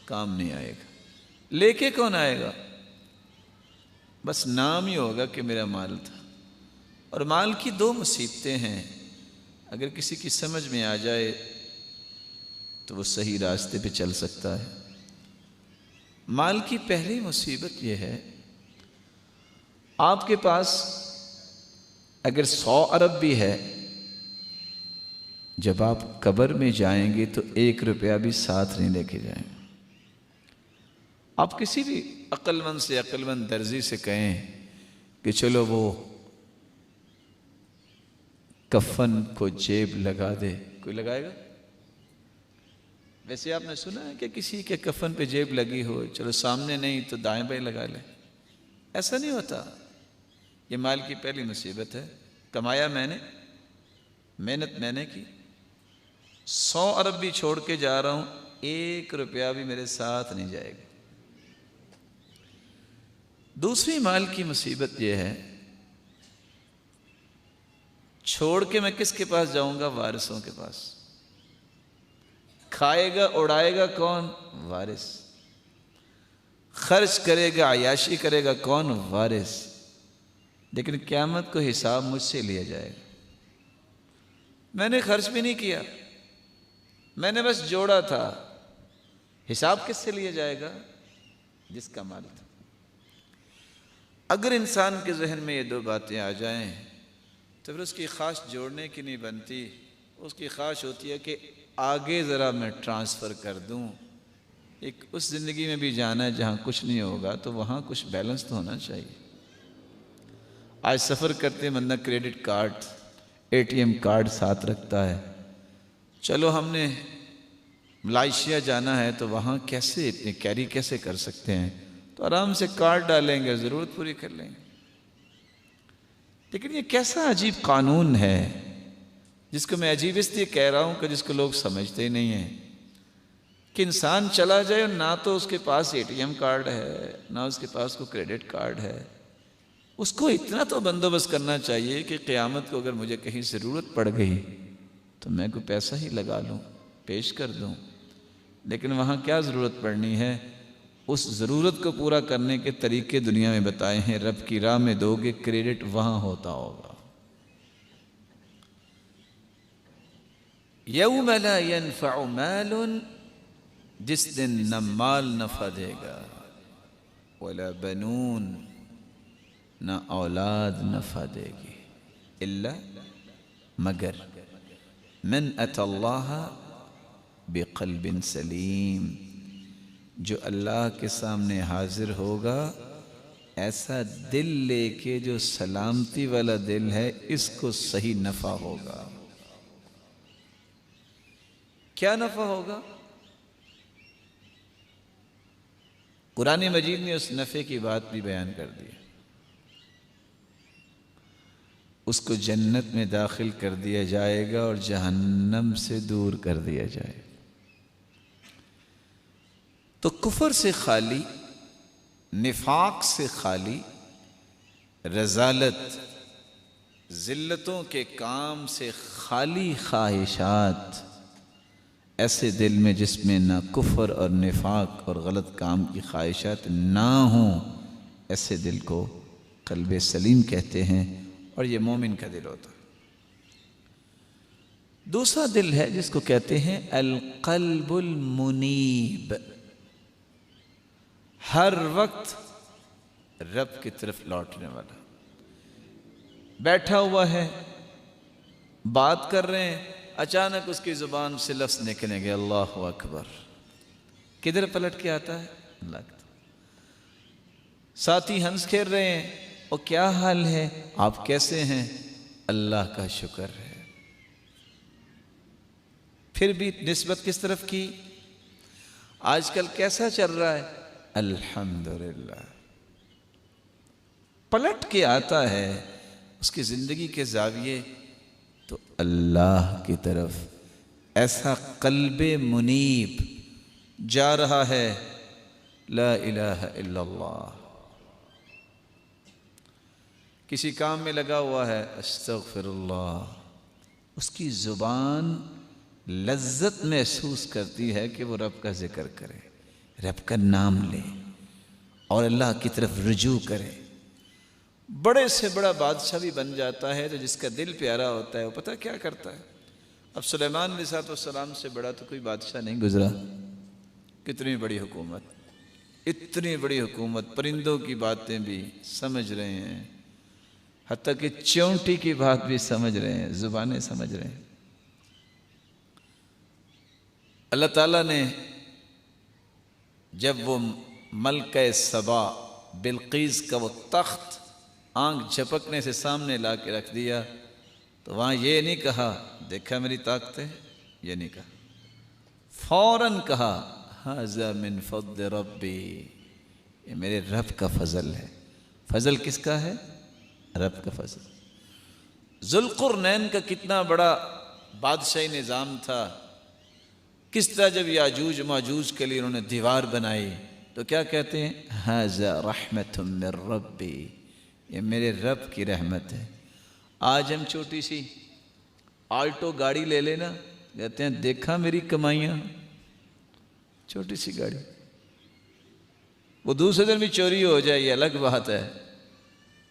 کام نہیں آئے گا۔ لے کے کون آئے گا؟ بس نام ہی ہوگا کہ میرا مال تھا۔ اور مال کی 2 مصیبتیں ہیں، اگر کسی کی سمجھ میں آ جائے تو وہ صحیح راستے پہ چل سکتا ہے۔ مال کی پہلی مصیبت یہ ہے، آپ کے پاس اگر 100 ارب بھی ہے، جب آپ قبر میں جائیں گے تو 1 روپیہ بھی ساتھ نہیں لے کے جائیں گے۔ آپ کسی بھی عقل مند سے عقل مند درزی سے کہیں کہ چلو وہ کفن کو جیب لگا دے، کوئی لگائے گا؟ ویسے آپ نے سنا ہے کہ کسی کے کفن پہ جیب لگی ہو، چلو سامنے نہیں تو دائیں بائیں لگا لے؟ ایسا نہیں ہوتا۔ یہ مال کی پہلی مصیبت ہے۔ کمایا میں نے، محنت میں نے کی، 100 ارب بھی چھوڑ کے جا رہا ہوں، 1 روپیہ بھی میرے ساتھ نہیں جائے گا۔ دوسری مال کی مصیبت یہ ہے، چھوڑ کے میں کس کے پاس جاؤں گا؟ وارثوں کے پاس۔ کھائے گا اڑائے گا کون؟ وارث۔ خرچ کرے گا عیاشی کرے گا کون؟ وارث۔ لیکن قیامت کو حساب مجھ سے لیا جائے گا۔ میں نے خرچ بھی نہیں کیا، میں نے بس جوڑا تھا۔ حساب کس سے لیا جائے گا؟ جس کا مال تھا۔ اگر انسان کے ذہن میں یہ 2 باتیں آ جائیں تو پھر اس کی خواہش جوڑنے کی نہیں بنتی، اس کی خواہش ہوتی ہے کہ آگے ذرا میں ٹرانسفر کر دوں۔ ایک اس زندگی میں بھی جانا ہے جہاں کچھ نہیں ہوگا، تو وہاں کچھ بیلنس تو ہونا چاہیے۔ آج سفر کرتے بندہ کریڈٹ کارڈ، ATM کارڈ ساتھ رکھتا ہے۔ چلو ہم نے ملائیشیا جانا ہے تو وہاں کیسے اتنے کیری کیسے کر سکتے ہیں؟ تو آرام سے کارڈ ڈالیں گے، ضرورت پوری کر لیں گے۔ لیکن یہ کیسا عجیب قانون ہے جس کو میں عجیب اس لیے کہہ رہا ہوں کہ جس کو لوگ سمجھتے ہی نہیں ہیں، کہ انسان چلا جائے نہ تو اس کے پاس ATM کارڈ ہے، نہ اس کے پاس کوئی کریڈٹ کارڈ ہے۔ اس کو اتنا تو بندوبست کرنا چاہیے کہ قیامت کو اگر مجھے کہیں ضرورت پڑ گئی تو میں کوئی پیسہ ہی لگا لوں، پیش کر دوں۔ لیکن وہاں کیا ضرورت پڑنی ہے؟ اس ضرورت کو پورا کرنے کے طریقے دنیا میں بتائے ہیں۔ رب کی راہ میں دو گے کریڈٹ، وہاں ہوتا ہوگا۔ یوم لا ينفع مال، جس دن نہ مال نفع دے گا، ولا بنون، نہ اولاد نفع دے گی، الا مگر من اتی اللہ بقلب سلیم، جو اللہ کے سامنے حاضر ہوگا ایسا دل لے کے جو سلامتی والا دل ہے، اس کو صحیح نفع ہوگا۔ کیا نفع ہوگا؟ قرآن مجید نے اس نفع کی بات بھی بیان کر دی، اس کو جنت میں داخل کر دیا جائے گا اور جہنم سے دور کر دیا جائے گا۔ تو کفر سے خالی، نفاق سے خالی، رذالت، ذلتوں کے کام سے خالی خواہشات، ایسے دل میں جس میں نہ کفر اور نفاق اور غلط کام کی خواہشات نہ ہوں، ایسے دل کو قلب سلیم کہتے ہیں، اور یہ مومن کا دل ہوتا ہے۔ دوسرا دل ہے جس کو کہتے ہیں القلب المنیب، ہر وقت رب کی طرف لوٹنے والا، بیٹھا ہوا ہے، بات کر رہے ہیں، اچانک اس کی زبان سے لفظ نکلیں گے اللہ اکبر، کدھر پلٹ کے آتا ہے؟ اللہ کی طرف۔ ساتھی ہنس کھیل رہے ہیں، اور کیا حال ہے، آپ کیسے ہیں؟ اللہ کا شکر ہے۔ پھر بھی نسبت کس طرف کی؟ آج کل کیسا چل رہا ہے؟ الحمدللہ۔ پلٹ کے آتا ہے اس کی زندگی کے زاویے تو اللہ کی طرف، ایسا قلب منیب جا رہا ہے، لا الہ الا اللہ۔ کسی کام میں لگا ہوا ہے، استغفر اللہ، اس کی زبان لذت محسوس کرتی ہے کہ وہ رب کا ذکر کرے، رب کا نام لے اور اللہ کی طرف رجوع کرے۔ بڑے سے بڑا بادشاہ بھی بن جاتا ہے تو جس کا دل پیارا ہوتا ہے وہ پتہ کیا کرتا ہے؟ اب سلیمان علیہ السلام سے بڑا تو کوئی بادشاہ نہیں گزرا، کتنی بڑی حکومت، اتنی بڑی حکومت، پرندوں کی باتیں بھی سمجھ رہے ہیں، حتیٰ کہ چونٹی کی بات بھی سمجھ رہے ہیں، زبانیں سمجھ رہے ہیں۔ اللہ تعالیٰ نے جب وہ ملکہ سبا بلقیس کا وہ تخت آنکھ جھپکنے سے سامنے لا کے رکھ دیا تو وہاں یہ نہیں کہا دیکھا میری طاقتیں، یہ نہیں کہا، فوراً کہا ھذا من فضل ربی، یہ میرے رب کا فضل ہے۔ فضل کس کا ہے؟ رب کا فضل۔ ذوالقرنین کا کتنا بڑا بادشاہی نظام تھا، کس طرح جب یاجوج ماجوج کے لیے انہوں نے دیوار بنائی تو کیا کہتے ہیں؟ ھذا رحمت من ربی، یہ میرے رب کی رحمت ہے۔ آج ہم چھوٹی سی آلٹو گاڑی لے لینا، کہتے ہیں دیکھا میری کمائیاں، چھوٹی سی گاڑی، وہ دوسرے دن بھی چوری ہو جائے یہ الگ بات ہے،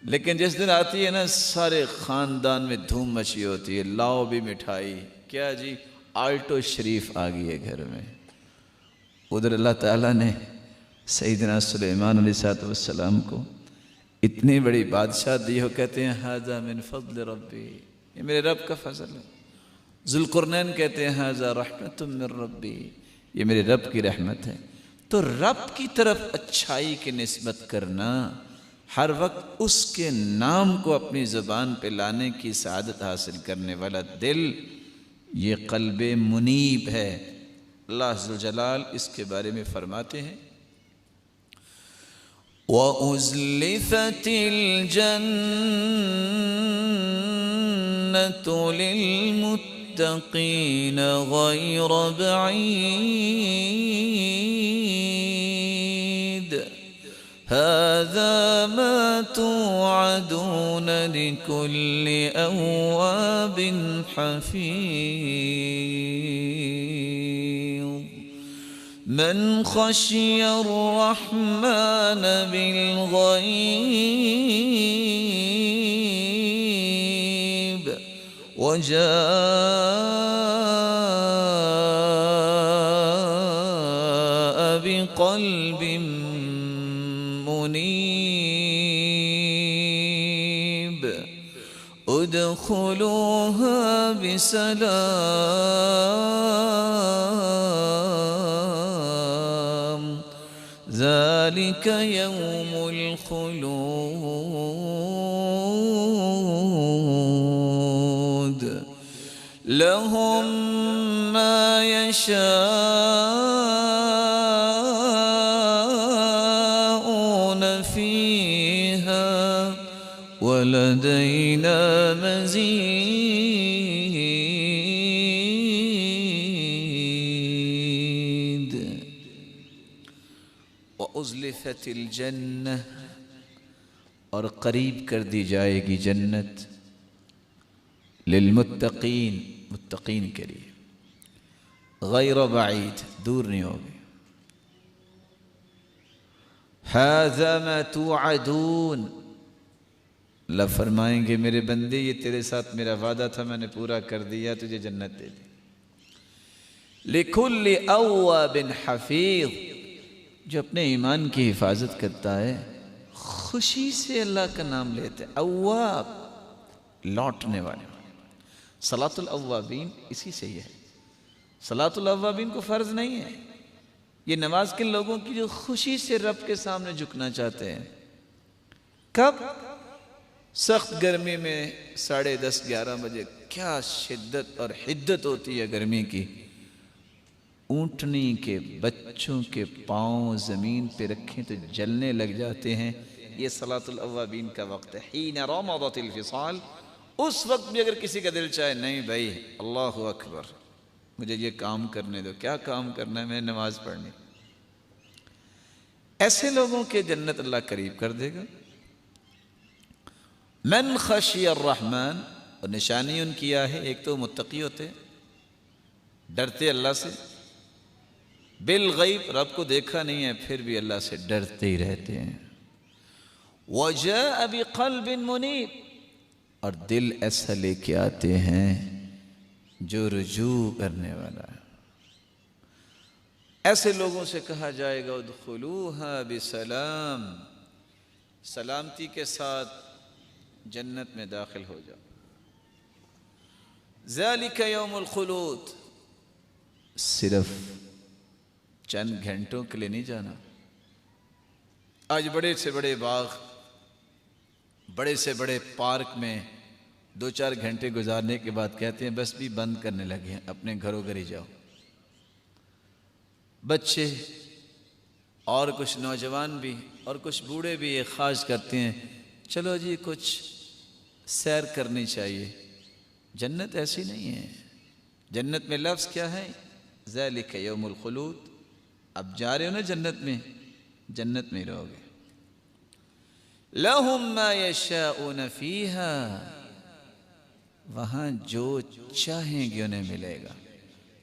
لیکن جس دن آتی ہے نا سارے خاندان میں دھوم مچی ہوتی ہے، لاؤ بھی مٹھائی، کیا جی آلٹو شریف آ گئی ہے گھر میں۔ ادھر اللہ تعالیٰ نے سیدنا سلیمان علیہ السلام کو اتنی بڑی بادشاہ دی ہو، کہتے ہیں ھذا من فضل ربی، یہ میرے رب کا فضل ہے۔ ذوالقرنین کہتے ہیں ھذا رحمت من ربی، یہ میرے رب کی رحمت ہے۔ تو رب کی طرف اچھائی کی نسبت کرنا، ہر وقت اس کے نام کو اپنی زبان پہ لانے کی سعادت حاصل کرنے والا دل، یہ قلب منیب ہے۔ اللہ عز و جلال اس کے بارے میں فرماتے ہیں وَأُزْلِفَتِ الْجَنَّةُ لِلْمُتَّقِينَ غَيْرَ بَعِيدٍ هَذَا مَا تُوعَدُونَ لِكُلِّ أَوَّابٍ حَفِيظٍ من خشي الرحمن بالغيب وجاء بقلب منيب ادخلوها بسلام ذلك يوم الخلود لهم ما يشاءون فيها ولدينا مزيد وأزلفت الجنة اور قریب کر دی جائے گی جنت للمتقین متقین کے لیے غیر بعید دور نہیں ہوگی ھذا ما توعدون اللہ فرمائیں گے میرے بندے یہ تیرے ساتھ میرا وعدہ تھا میں نے پورا کر دیا تجھے جنت دے دی لکل اواب حفیظ جو اپنے ایمان کی حفاظت کرتا ہے خوشی سے اللہ کا نام لیتے اواب لوٹنے والے صلاۃ الاوابین اسی سے ہی ہے صلاۃ الاوابین کو فرض نہیں ہے یہ نماز کے لوگوں کی جو خوشی سے رب کے سامنے جھکنا چاہتے ہیں کب سخت گرمی میں 10:30 11 بجے کیا شدت اور حدت ہوتی ہے گرمی کی اونٹنی کے بچوں کے پاؤں زمین پہ رکھیں تو جلنے لگ جاتے ہیں یہ صلاۃ الاوابین کا وقت ہے حین رمضت الفصال اس وقت بھی اگر کسی کا دل چاہے نہیں بھائی اللہ اکبر مجھے یہ کام کرنے دو کیا کام کرنا ہے میں نماز پڑھنی ایسے لوگوں کے جنت اللہ قریب کر دے گا من خشی الرحمن اور نشانی ان کی ہے ایک تو متقی ہوتے ڈرتے اللہ سے بالغیب رب کو دیکھا نہیں ہے پھر بھی اللہ سے ڈرتے ہی رہتے ہیں وجاء بقلب منیب اور دل ایسا لے کے آتے ہیں جو رجوع کرنے والا ہے ایسے لوگوں سے کہا جائے گا ادخلوها بسلام سلامتی کے ساتھ جنت میں داخل ہو جاؤ ذالک یوم الخلود صرف چند گھنٹوں کے لیے نہیں جانا آج بڑے سے بڑے باغ بڑے سے بڑے پارک میں 2-4 گھنٹے گزارنے کے بعد کہتے ہیں بس بھی بند کرنے لگے ہیں اپنے گھروں گھر ہی جاؤ بچے اور کچھ نوجوان بھی اور کچھ بوڑھے بھی یہ خواہش کرتے ہیں چلو جی کچھ سیر کرنی چاہیے جنت ایسی نہیں ہے جنت میں لفظ کیا ہے ذالک یوم الخلود اب جا رہے ہو نا جنت میں رہو گے لہم ما یشاؤون فیہا وہاں جو چاہیں گے انہیں ملے گا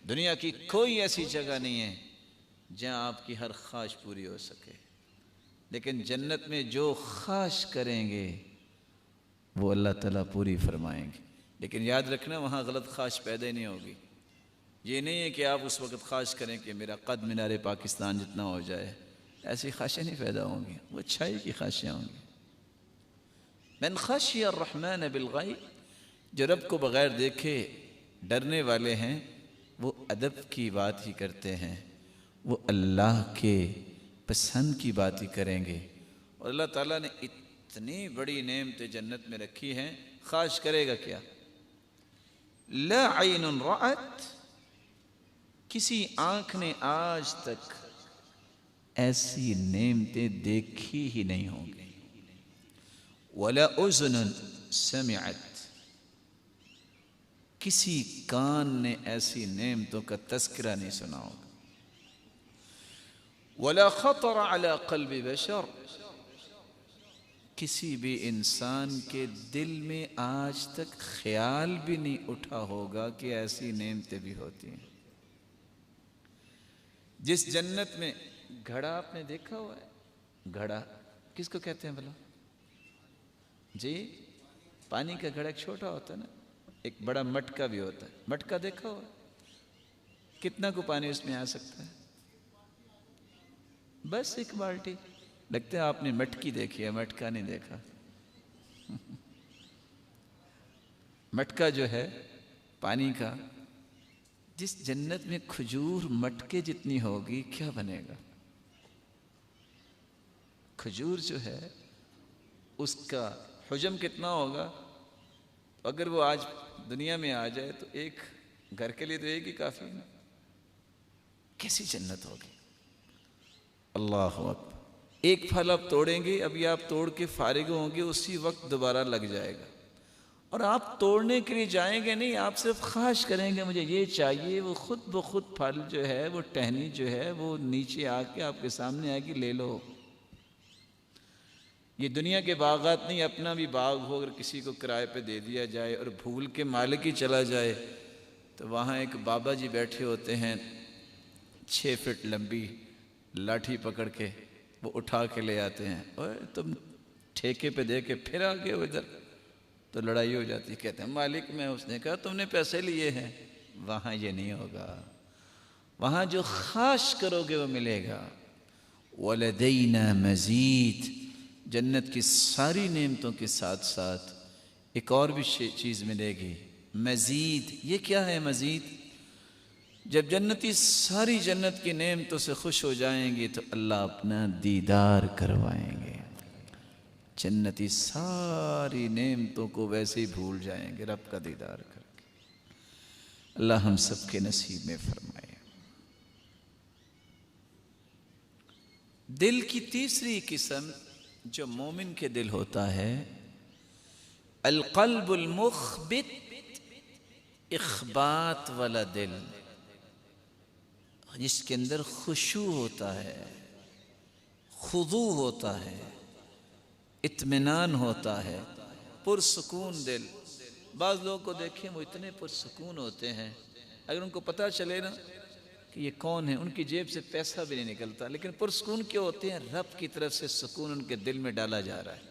دنیا کی کوئی ایسی جگہ نہیں ہے جہاں آپ کی ہر خواہش پوری ہو سکے لیکن جنت میں جو خواہش کریں گے وہ اللہ تعالیٰ پوری فرمائیں گے لیکن یاد رکھنا وہاں غلط خواہش پیدا ہی نہیں ہوگی یہ نہیں ہے کہ آپ اس وقت خواہش کریں کہ میرا قد مینار پاکستان جتنا ہو جائے ایسی خواہشیں نہیں پیدا ہوں گی وہ اچھائی کی خواہشیں ہوں گی من خشی الرحمن بالغیب جو رب کو بغیر دیکھے ڈرنے والے ہیں وہ ادب کی بات ہی کرتے ہیں وہ اللہ کے پسند کی بات ہی کریں گے اور اللہ تعالیٰ نے اتنی بڑی نعمت جنت میں رکھی ہیں خواہش کرے گا کیا لا عین رأت کسی آنکھ نے آج تک ایسی نعمتیں دیکھی ہی نہیں ہوں گی ولا اذن سمعت کسی کان نے ایسی نعمتوں کا تذکرہ نہیں سنا ہوگا ولا خطر على قلب بشر کسی بھی انسان کے دل میں آج تک خیال بھی نہیں اٹھا ہوگا کہ ایسی نعمتیں بھی ہوتی ہیں جس جنت میں گھڑا آپ نے دیکھا ہوا ہے گھڑا کس کو کہتے ہیں بھلا جی پانی کا گھڑا ایک چھوٹا ہوتا ہے نا ایک بڑا مٹکا بھی ہوتا ہے مٹکا دیکھا ہوا ہے کتنا کو پانی اس میں آ سکتا ہے بس ایک بالٹی لگتا ہے آپ نے مٹکی دیکھی ہے مٹکا نہیں دیکھا مٹکا جو ہے پانی کا جس جنت میں کھجور مٹکے جتنی ہوگی کیا بنے گا کھجور جو ہے اس کا حجم کتنا ہوگا اگر وہ آج دنیا میں آ جائے تو ایک گھر کے لیے تو ایک ہی کافی ہے کیسی جنت ہوگی. اللہ اکبر. ایک پھل آپ توڑیں گے، ابھی آپ توڑ کے فارغ ہوں گے، اسی وقت دوبارہ لگ جائے گا. اور آپ توڑنے کے لیے جائیں گے نہیں، آپ صرف خواہش کریں گے مجھے یہ چاہیے، وہ خود بخود پھل جو ہے، وہ ٹہنی جو ہے، وہ نیچے آ کے آپ کے سامنے آئے گی، لے لو. یہ دنیا کے باغات نہیں، اپنا بھی باغ ہو، اگر کسی کو کرائے پہ دے دیا جائے اور بھول کے مالک ہی چلا جائے، تو وہاں ایک بابا جی بیٹھے ہوتے ہیں 6 فٹ لمبی لاٹھی پکڑ کے، وہ اٹھا کے لے آتے ہیں. اور تم ٹھیکے پہ دے کے پھر آ گئے ہو ادھر، تو لڑائی ہو جاتی. کہتے ہیں مالک میں. اس نے کہا تم نے پیسے لیے ہیں. وہاں یہ نہیں ہوگا، وہاں جو خواہش کرو گے وہ ملے گا. وَلَدَيْنَا مَزِيدٌ. جنت کی ساری نعمتوں کے ساتھ ساتھ ایک اور بھی چیز ملے گی، مزید. یہ کیا ہے مزید؟ جب جنتی ساری جنت کی نعمتوں سے خوش ہو جائیں گے تو اللہ اپنا دیدار کروائیں گے. جنتی ساری نعمتوں کو ویسے ہی بھول جائیں گے رب کا دیدار کر کے. اللہ ہم سب کے نصیب میں فرمائے. دل کی تیسری قسم جو مومن کے دل ہوتا ہے، القلب المخبت، اخبات والا دل، جس کے اندر خشوع ہوتا ہے، خضوع ہوتا ہے، اطمینان ہوتا ہے، پرسکون دل. بعض لوگوں کو دیکھیں وہ اتنے پرسکون ہوتے ہیں، اگر ان کو پتہ چلے نا کہ یہ کون ہے، ان کی جیب سے پیسہ بھی نہیں نکلتا، لیکن پرسکون کیوں ہوتے ہیں؟ رب کی طرف سے سکون ان کے دل میں ڈالا جا رہا ہے.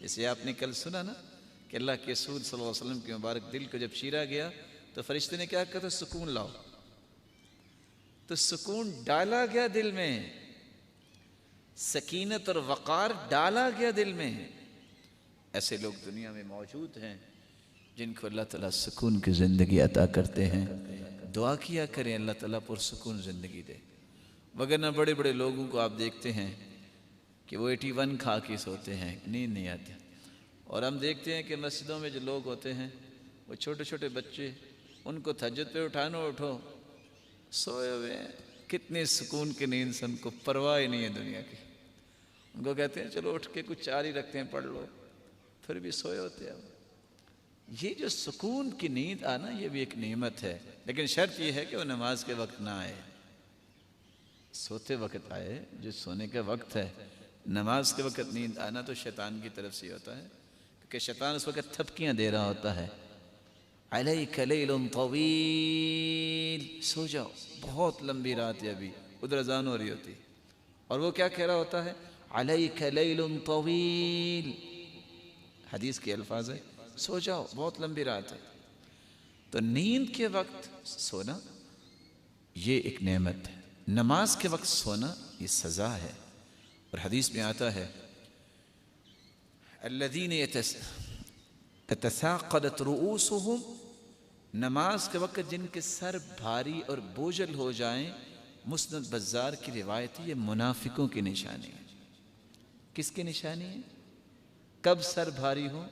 جیسے آپ نے کل سنا نا کہ اللہ کے رسول صلی اللہ علیہ وسلم کے مبارک دل کو جب چیرا گیا تو فرشتے نے کیا کہا تھا؟ سکون لاؤ. تو سکون ڈالا گیا دل میں، سکینت اور وقار ڈالا گیا دل میں. ایسے لوگ دنیا میں موجود ہیں جن کو اللہ تعالیٰ سکون کی زندگی عطا کرتے ہیں. دعا کیا کریں اللہ تعالیٰ پرسکون زندگی دے. وگرنہ بڑے بڑے لوگوں کو آپ دیکھتے ہیں کہ وہ 81 کھا کے سوتے ہیں، نیند نہیں آتی. اور ہم دیکھتے ہیں کہ مسجدوں میں جو لوگ ہوتے ہیں وہ چھوٹے چھوٹے بچے، ان کو تہجد پہ اٹھانو اٹھو، سوئے ہوئے ہیں. کتنے سکون کی نیند سے، ان کو پرواہ ہی نہیں ہے دنیا کی. ان کو کہتے ہیں چلو اٹھ کے کچھ چار ہی رکھتے ہیں پڑھ لو، پھر بھی سوئے ہوتے ہیں. یہ جو سکون کی نیند آنا یہ بھی ایک نعمت ہے، لیکن شرط یہ ہے کہ وہ نماز کے وقت نہ آئے، سوتے وقت آئے. جو سونے کا وقت ہے، نماز کے وقت نیند آنا تو شیطان کی طرف سے ہوتا ہے، کیونکہ شیطان اس وقت تھپکیاں دے رہا ہوتا ہے. علیک لیل طویل، سو جاؤ، بہت لمبی رات ہے ابھی. ادھر اذان ہو رہی ہوتی اور وہ کیا کہہ رہا ہوتا ہے؟ علیک لیل طویل. حدیث کے الفاظ ہے سو جاؤ، بہت لمبی رات ہے. تو نیند کے وقت سونا یہ ایک نعمت ہے، نماز کے وقت سونا یہ سزا ہے. اور حدیث میں آتا ہے الذین تتثاقلت رؤوسهم، نماز کے وقت جن کے سر بھاری اور بوجھل ہو جائیں. مسند بزار کی روایت ہے، یہ منافقوں کی نشانی ہے. کس کی نشانی ہے؟ کب سر بھاری ہو؟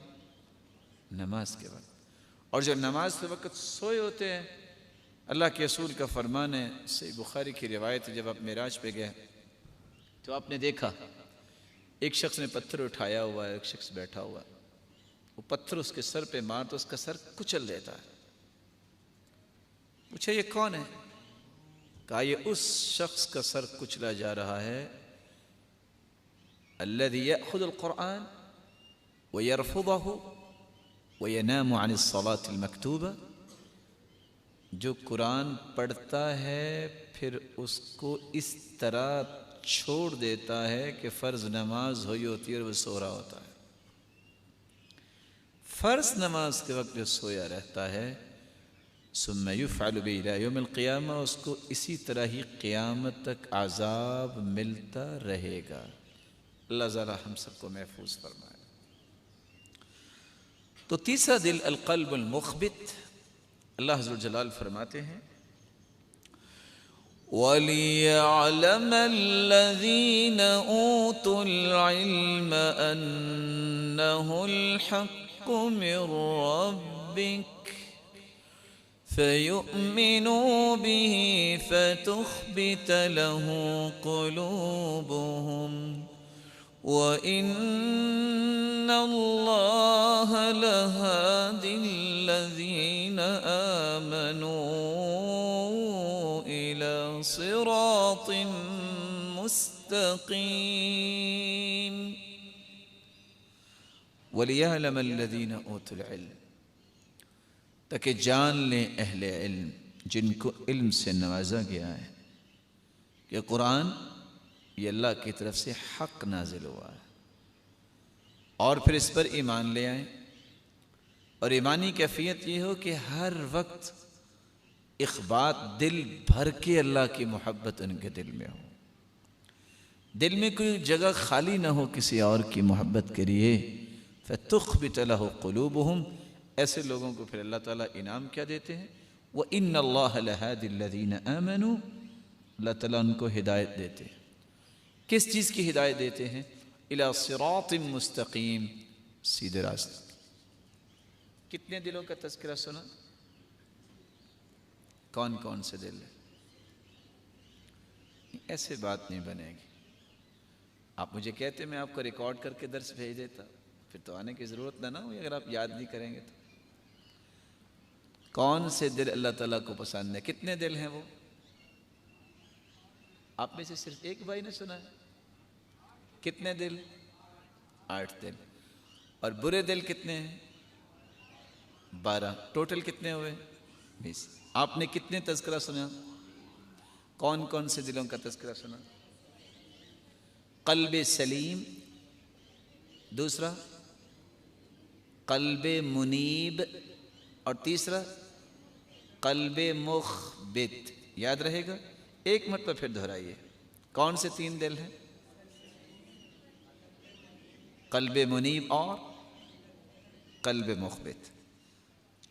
نماز کے وقت. اور جو نماز کے وقت سوئے ہوتے ہیں، اللہ کے رسول کا فرمان ہے، صحیح بخاری کی روایت ہے، جب آپ معراج پہ گئے تو آپ نے دیکھا ایک شخص نے پتھر اٹھایا ہوا ہے، ایک شخص بیٹھا ہوا ہے. وہ پتھر اس کے سر پہ مار تو اس کا سر کچل دیتا ہے. پوچھا یہ کون ہے؟ کہا یہ اس شخص کا سر کچلا جا رہا ہے الذي يأخذ القرآن ويرفضه وينام عن الصلاة المكتوبة، جو قرآن پڑھتا ہے پھر اس کو اس طرح چھوڑ دیتا ہے کہ فرض نماز ہوئی ہوتی ہے اور وہ سو رہا ہوتا ہے. فرض نماز کے وقت جو سویا رہتا ہے، ثم يفعل به الى يوم القیامہ، اس کو اسی طرح ہی قیامت تک عذاب ملتا رہے گا. اللہ ذرا ہم سب کو محفوظ فرمائے. تو تیسرا دل القلب المخبت، اللہ عز و جلال فرماتے ہیں وَلِيَعْلَمَ الَّذِينَ أُوتُوا الْعِلْمَ أَنَّهُ الْحَقُّ مِنْ رَبِّكَ فيؤمنوا به فتخبت له قلوبهم وإن الله لهادي الذين آمنوا إلى صراط مستقيم وَلِيَعْلَمَ الَّذِينَ أُوتُوا الْعِلْمَ تاکہ جان لیں اہل علم جن کو علم سے نوازا گیا ہے کہ قرآن یہ اللہ کی طرف سے حق نازل ہوا ہے، اور پھر اس پر ایمان لے آئیں، اور ایمانی کیفیت یہ ہو کہ ہر وقت اخبات دل بھر کے اللہ کی محبت ان کے دل میں ہو، دل میں کوئی جگہ خالی نہ ہو کسی اور کی محبت کے لیے۔ فَتُخْبِتَ لَهُ قُلُوبُهُمْ ایسے لوگوں کو پھر اللہ تعالیٰ انعام کیا دیتے ہیں؟ وَإِنَّ اللَّهَ لَهَادِ الَّذِينَ آمَنُوا اللہ تعالیٰ ان کو ہدایت دیتے ہیں۔ کس چیز کی ہدایت دیتے ہیں؟ إِلَى صِرَاطٍ مُسْتَقِيم سیدھے راستے۔ کتنے دلوں کا تذکرہ سنا؟ کون کون سے دل ہیں؟ ایسے بات نہیں بنے گی۔ آپ مجھے کہتے میں آپ کو ریکارڈ کر کے درس بھیج دیتا، پھر تو آنے کی ضرورت نہ ہوئی اگر آپ یاد نہیں کریں گے تو۔ کون سے دل اللہ تعالیٰ کو پسند ہے؟ کتنے دل ہیں وہ؟ آپ میں سے صرف ایک بھائی نے سنا ہے؟ کتنے دل؟ 8 دل۔ اور برے دل کتنے ہیں؟ 12۔ ٹوٹل کتنے ہوئے؟ 20۔ آپ نے کتنے تذکرہ سنا؟ کون کون سے دلوں کا تذکرہ سنا؟ قلب سلیم، دوسرا قلب منیب، اور تیسرا قلب مخبت۔ یاد رہے گا؟ ایک مرتبہ پھر دہرائیے، کون سے 3 دل ہیں؟ قلب منیب اور قلب مخبت۔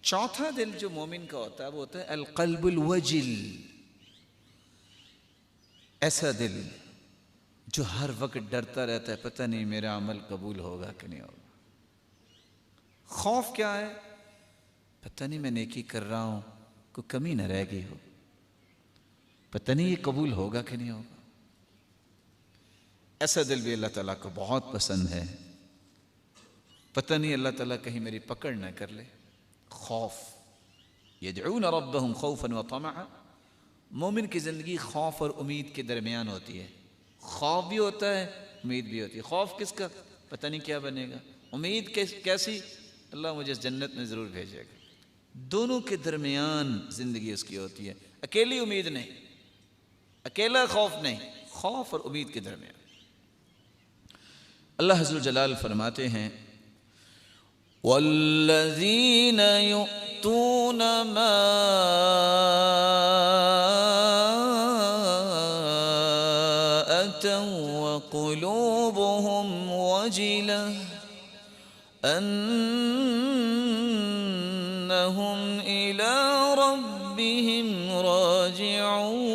چوتھا دل جو مومن کا ہوتا ہے وہ ہوتا ہے القلب الوجل، ایسا دل جو ہر وقت ڈرتا رہتا ہے پتہ نہیں میرا عمل قبول ہوگا کہ نہیں ہوگا۔ خوف کیا ہے؟ پتہ نہیں میں نیکی کر رہا ہوں کوئی کمی نہ رہ گئی ہو، پتہ نہیں یہ قبول ہوگا کہ نہیں ہوگا۔ ایسا دل بھی اللہ تعالیٰ کو بہت پسند ہے، پتہ نہیں اللہ تعالیٰ کہیں میری پکڑ نہ کر لے۔ خوف، یدعون ربهم خوفا وطمعا، مومن کی زندگی خوف اور امید کے درمیان ہوتی ہے۔ خوف بھی ہوتا ہے، امید بھی ہوتی ہے۔ خوف کس کا؟ پتہ نہیں کیا بنے گا۔ امید کیسی؟ اللہ مجھے اس جنت میں ضرور بھیجے گا۔ دونوں کے درمیان زندگی اس کی ہوتی ہے، اکیلی امید نہیں، اکیلا خوف نہیں، خوف اور امید کے درمیان۔ اللہ عز و جلال فرماتے ہیں وَالَّذِينَ يُؤْتُونَ مَا أَتَوْا وَقُلُوبُهُمْ وَجِلَةٌ أَنَّهُمْ إِلَى رَبِّهِمْ راجعون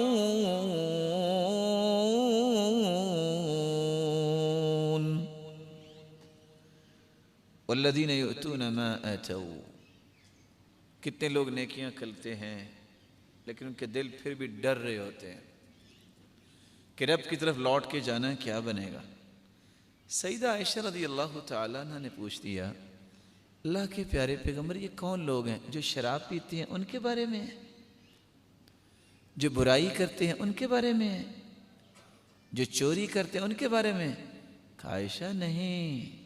والذین یؤتون ما آتوا، کتنے لوگ نیکیاں کرتے ہیں لیکن ان کے دل پھر بھی ڈر رہے ہوتے ہیں کہ رب کی طرف لوٹ کے جانا کیا بنے گا۔ سیدہ عائشہ رضی اللہ تعالیٰ عنہ نے پوچھ دیا اللہ کے پیارے پیغمبر یہ کون لوگ ہیں جو شراب پیتے ہیں ان کے بارے میں ہیں، جو برائی کرتے ہیں ان کے بارے میں ہیں، جو چوری کرتے ہیں ان کے بارے میں؟ عائشہ نہیں،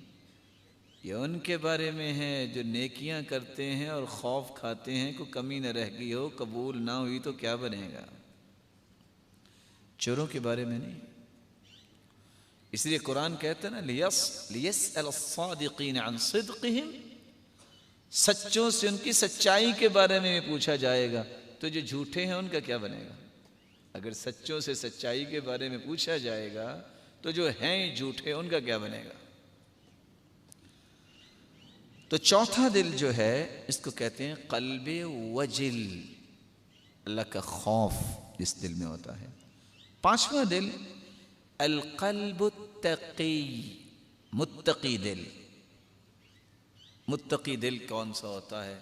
یہ ان کے بارے میں ہے جو نیکیاں کرتے ہیں اور خوف کھاتے ہیں کوئی کمی نہ رہ گئی ہو، قبول نہ ہوئی تو کیا بنے گا۔ چوروں کے بارے میں نہیں۔ اس لیے قرآن کہتا ہے نا لِيَسْأَلَ الصَّادِقِينَ عَنْ صِدْقِهِمْ، سچوں سے ان کی سچائی کے بارے میں پوچھا جائے گا، تو جو جھوٹے ہیں ان کا کیا بنے گا؟ اگر سچوں سے سچائی کے بارے میں پوچھا جائے گا تو جو ہیں جھوٹے ان کا کیا بنے گا؟ تو چوتھا دل جو ہے اس کو کہتے ہیں قلب وجل، اللہ کا خوف جس دل میں ہوتا ہے۔ پانچواں دل القلب التقی، متقی دل۔ متقی دل کون سا ہوتا ہے؟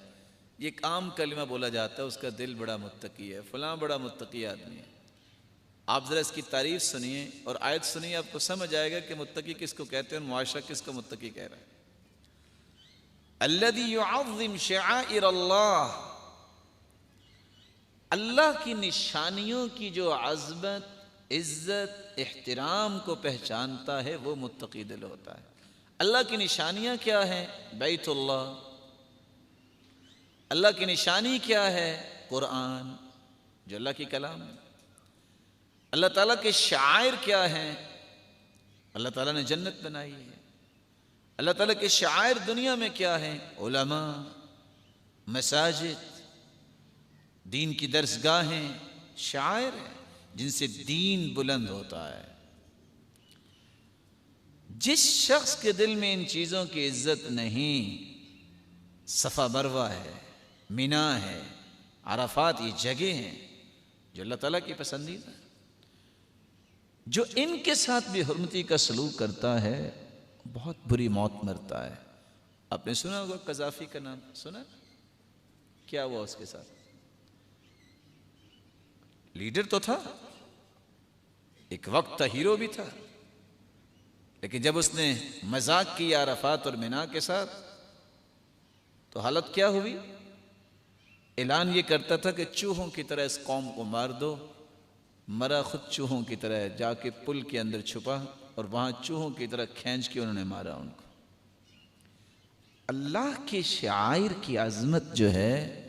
یہ ایک عام کلمہ بولا جاتا ہے، اس کا دل بڑا متقی ہے، فلاں بڑا متقی آدمی ہے۔ آپ ذرا اس کی تعریف سنیے اور آیت سنیے، آپ کو سمجھ آئے گا کہ متقی کس کو کہتے ہیں اور معاشرہ کس کو متقی کہہ رہا ہے۔ الذی یعظم شعائر اللہ، اللہ کی نشانیوں کی جو عظمت، عزت، احترام کو پہچانتا ہے وہ متقی دل ہوتا ہے۔ اللہ کی نشانیاں کیا ہیں؟ بیت اللہ۔ اللہ کی نشانی کیا ہے؟ قرآن، جو اللہ کی کلام ہے۔ اللہ تعالیٰ کے شعائر کیا ہیں؟ اللہ تعالیٰ نے جنت بنائی ہے۔ اللہ تعالیٰ کے شعائر دنیا میں کیا ہیں؟ علماء، مساجد، دین کی درسگاہیں، شعائر ہیں جن سے دین بلند ہوتا ہے۔ جس شخص کے دل میں ان چیزوں کی عزت نہیں، صفا مروہ ہے، مینا ہے، عرفات، یہ جگہ ہیں جو اللہ تعالیٰ کی پسندیدہ ہے، جو ان کے ساتھ بھی حرمتی کا سلوک کرتا ہے بہت بری موت مرتا ہے۔ آپ نے سنا ہوگا قذافی کا نام، سنا؟ کیا ہوا اس کے ساتھ؟ لیڈر تو تھا، ایک وقت تھا، ہیرو بھی تھا، لیکن جب اس نے مذاق کیا عرفات اور مینا کے ساتھ تو حالت کیا ہوئی؟ اعلان یہ کرتا تھا کہ چوہوں کی طرح اس قوم کو مار دو، مرا خود چوہوں کی طرح، جا کے پل کے اندر چھپا اور وہاں چوہوں کی طرح کھینچ کے انہوں نے مارا ان کو۔ اللہ کے شعائر کی عظمت جو ہے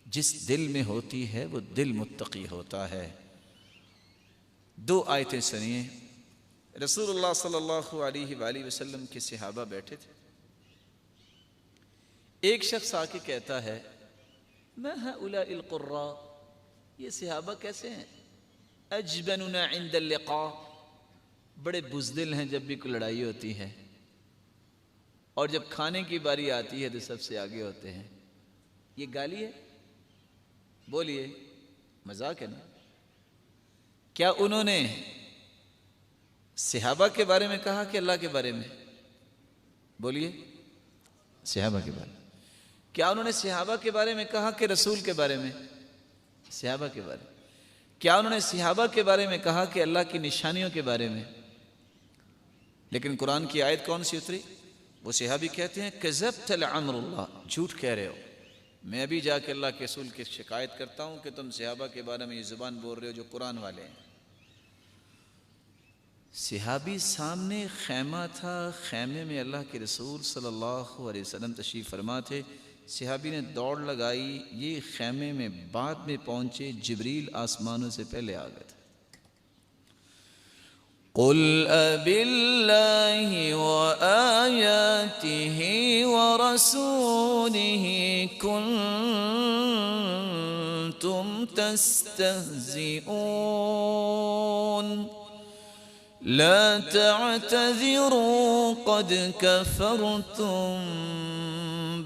جس دل میں ہوتی ہے وہ دل متقی ہوتا ہے۔ دو آیتیں سنیے۔ رسول اللہ صلی اللہ علیہ وآلہ وسلم کے صحابہ بیٹھے تھے، ایک شخص آ کے کہتا ہے ما هؤلاء القراء، یہ صحابہ کیسے ہیں؟ اجبننا عند اللقاء، بڑے بزدل ہیں جب بھی کوئی لڑائی ہوتی ہے، اور جب کھانے کی باری آتی ہے تو سب سے آگے ہوتے ہیں۔ یہ گالی ہے؟ بولیے، مذاق ہے نا؟ کیا انہوں نے صحابہ کے بارے میں کہا کہ اللہ کے بارے میں؟ بولیے، صحابہ کے بارے میں۔ کیا انہوں نے صحابہ کے بارے میں کہا کہ رسول کے بارے میں؟ صحابہ کے بارے میں۔ کیا انہوں نے صحابہ کے بارے میں کہا کہ اللہ کی نشانیوں کے بارے میں؟ لیکن قرآن کی آیت کون سی اتری؟ وہ صحابی کہتے ہیں کذبت لعمر اللہ، جھوٹ کہہ رہے ہو، میں ابھی جا کے اللہ کے رسول کی شکایت کرتا ہوں کہ تم صحابہ کے بارے میں یہ زبان بول رہے ہو جو قرآن والے ہیں۔ صحابی سامنے خیمہ تھا، خیمے میں اللہ کے رسول صلی اللہ علیہ وسلم تشریف فرما تھے۔ صحابی نے دوڑ لگائی، یہ خیمے میں بعد میں پہنچے، جبریل آسمانوں سے پہلے آ گئے تھے۔ قل أبالله وآياته ورسوله كنتم تستهزئون لا تعتذروا قد كفرتم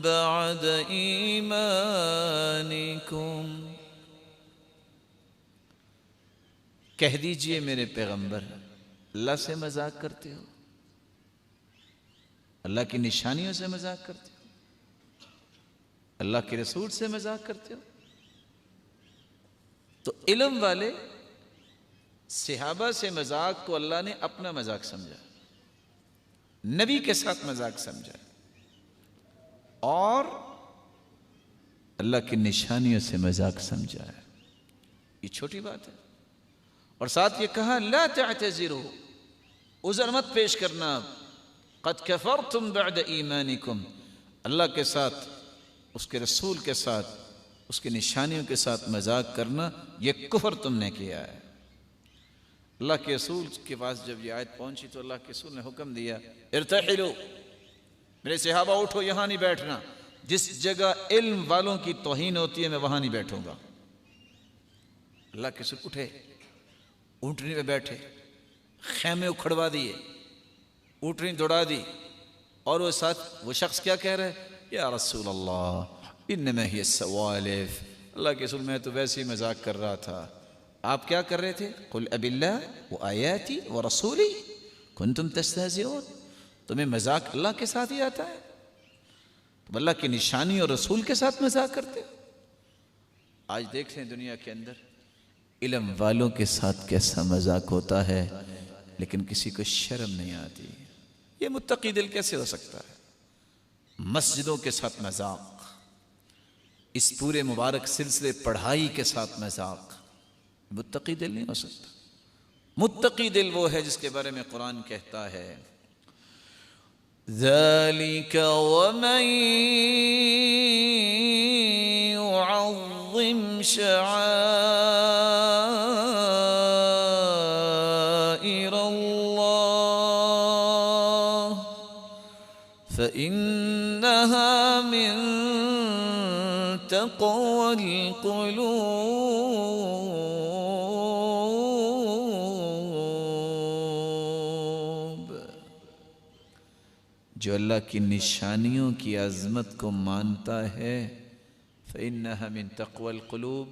بعد إيمانكم۔ کہہ دیجئے میرے پیغمبر، اللہ سے مذاق کرتے ہو؟ اللہ کی نشانیوں سے مذاق کرتے ہو؟ اللہ کے رسول سے مذاق کرتے ہو؟ تو علم والے صحابہ سے مذاق کو اللہ نے اپنا مذاق سمجھا، نبی کے ساتھ مذاق سمجھا، اور اللہ کی نشانیوں سے مذاق سمجھا ہے۔ یہ چھوٹی بات ہے۔ اور ساتھ یہ کہا لا تعتذروا، عذر مت پیش کرنا، قد کفرتم بعد ایمانکم، اللہ کے ساتھ، اس کے رسول کے ساتھ، اس کی نشانیوں کے ساتھ مذاق کرنا یہ کفر تم نے کیا ہے۔ اللہ کے رسول کے پاس جب یہ آیت پہنچی تو اللہ کے رسول نے حکم دیا ارتحلوا، میرے صحابہ اٹھو، یہاں نہیں بیٹھنا، جس جگہ علم والوں کی توہین ہوتی ہے میں وہاں نہیں بیٹھوں گا۔ اللہ کے رسول اٹھے، اونٹنی پہ بیٹھے، خیمے اکھڑوا دیے، اونٹنی دوڑا دی، اور وہ ساتھ وہ شخص کیا کہہ رہے یا رسول اللہ انما ہی السوالف، اللہ کے رسول میں تو ویسے ہی مذاق کر رہا تھا، آپ کیا کر رہے تھے؟ قل اب اللہ وآیاتی ورسولی کنتم تستہزئون، تمہیں مذاق اللہ کے ساتھ ہی آتا ہے؟ تم اللہ کی نشانی اور رسول کے ساتھ مذاق کرتے ہو؟ آج دیکھ لیں دنیا کے اندر علم والوں کے ساتھ کیسا مذاق ہوتا ہے، لیکن کسی کو شرم نہیں آتی۔ یہ متقی دل کیسے ہو سکتا ہے؟ مسجدوں کے ساتھ مذاق، اس پورے مبارک سلسلے پڑھائی کے ساتھ مذاق، متقی دل نہیں ہو سکتا۔ متقی دل وہ ہے جس کے بارے میں قرآن کہتا ہے ذَلِكَ وَمَن يُعَظِّمْ شَعَائِرَ اللَّهِ فَإِنَّهَا مِن تَقْوَى الْقُلُوبِ۔ جو اللہ کی نشانیوں کی عظمت کو مانتا ہے فَإِنَّهَا مِن تَقْوَى الْقُلُوبِ،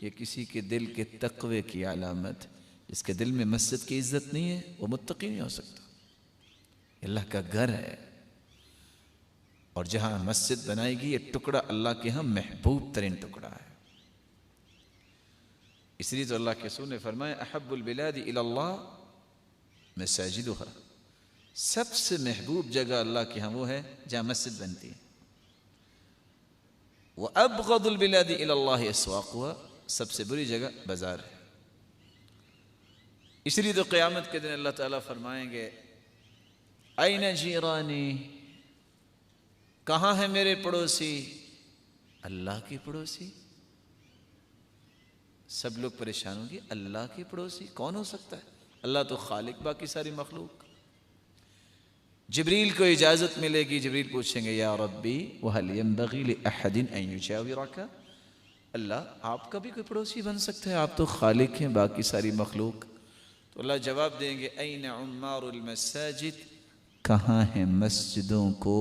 یہ کسی کے دل کے تقوی کی علامت۔ جس کے دل میں مسجد کی عزت نہیں ہے وہ متقی نہیں ہو سکتا۔ اللہ کا گھر ہے، اور جہاں مسجد بنائے گی یہ ٹکڑا اللہ کے ہاں محبوب ترین ٹکڑا ہے۔ اس لیے تو اللہ کے رسول نے فرمایا احب البلاد الی اللہ مساجدها، سب سے محبوب جگہ اللہ کے ہاں وہ ہے جہاں مسجد بنتی ہے۔ وَأَبْغَضُ الْبِلَادِ إِلَى اللَّهِ أَسْوَاقُهَا، سب سے بری جگہ بازار ہے۔ اس لیے تو قیامت کے دن اللہ تعالیٰ فرمائیں گے أَيْنَ جِيرَانِي، کہاں ہے میرے پڑوسی؟ اللہ کی پڑوسی؟ سب لوگ پریشان ہوں گے، اللہ کی پڑوسی کون ہو سکتا ہے؟ اللہ تو خالق باقی ساری مخلوق۔ جبریل کو اجازت ملے گی، جبریل پوچھیں گے یا ربی وَهَلْ يَنبَغِي لِأَحَدٍ أَن يُجَاوِرَكَ، اللہ آپ کا بھی کوئی پڑوسی بن سکتا ہے؟ آپ تو خالق ہیں باقی ساری مخلوق۔ تو اللہ جواب دیں گے أَيْنَ عُمَّارُ الْمَسَاجِدِ، کہاں ہیں مسجدوں کو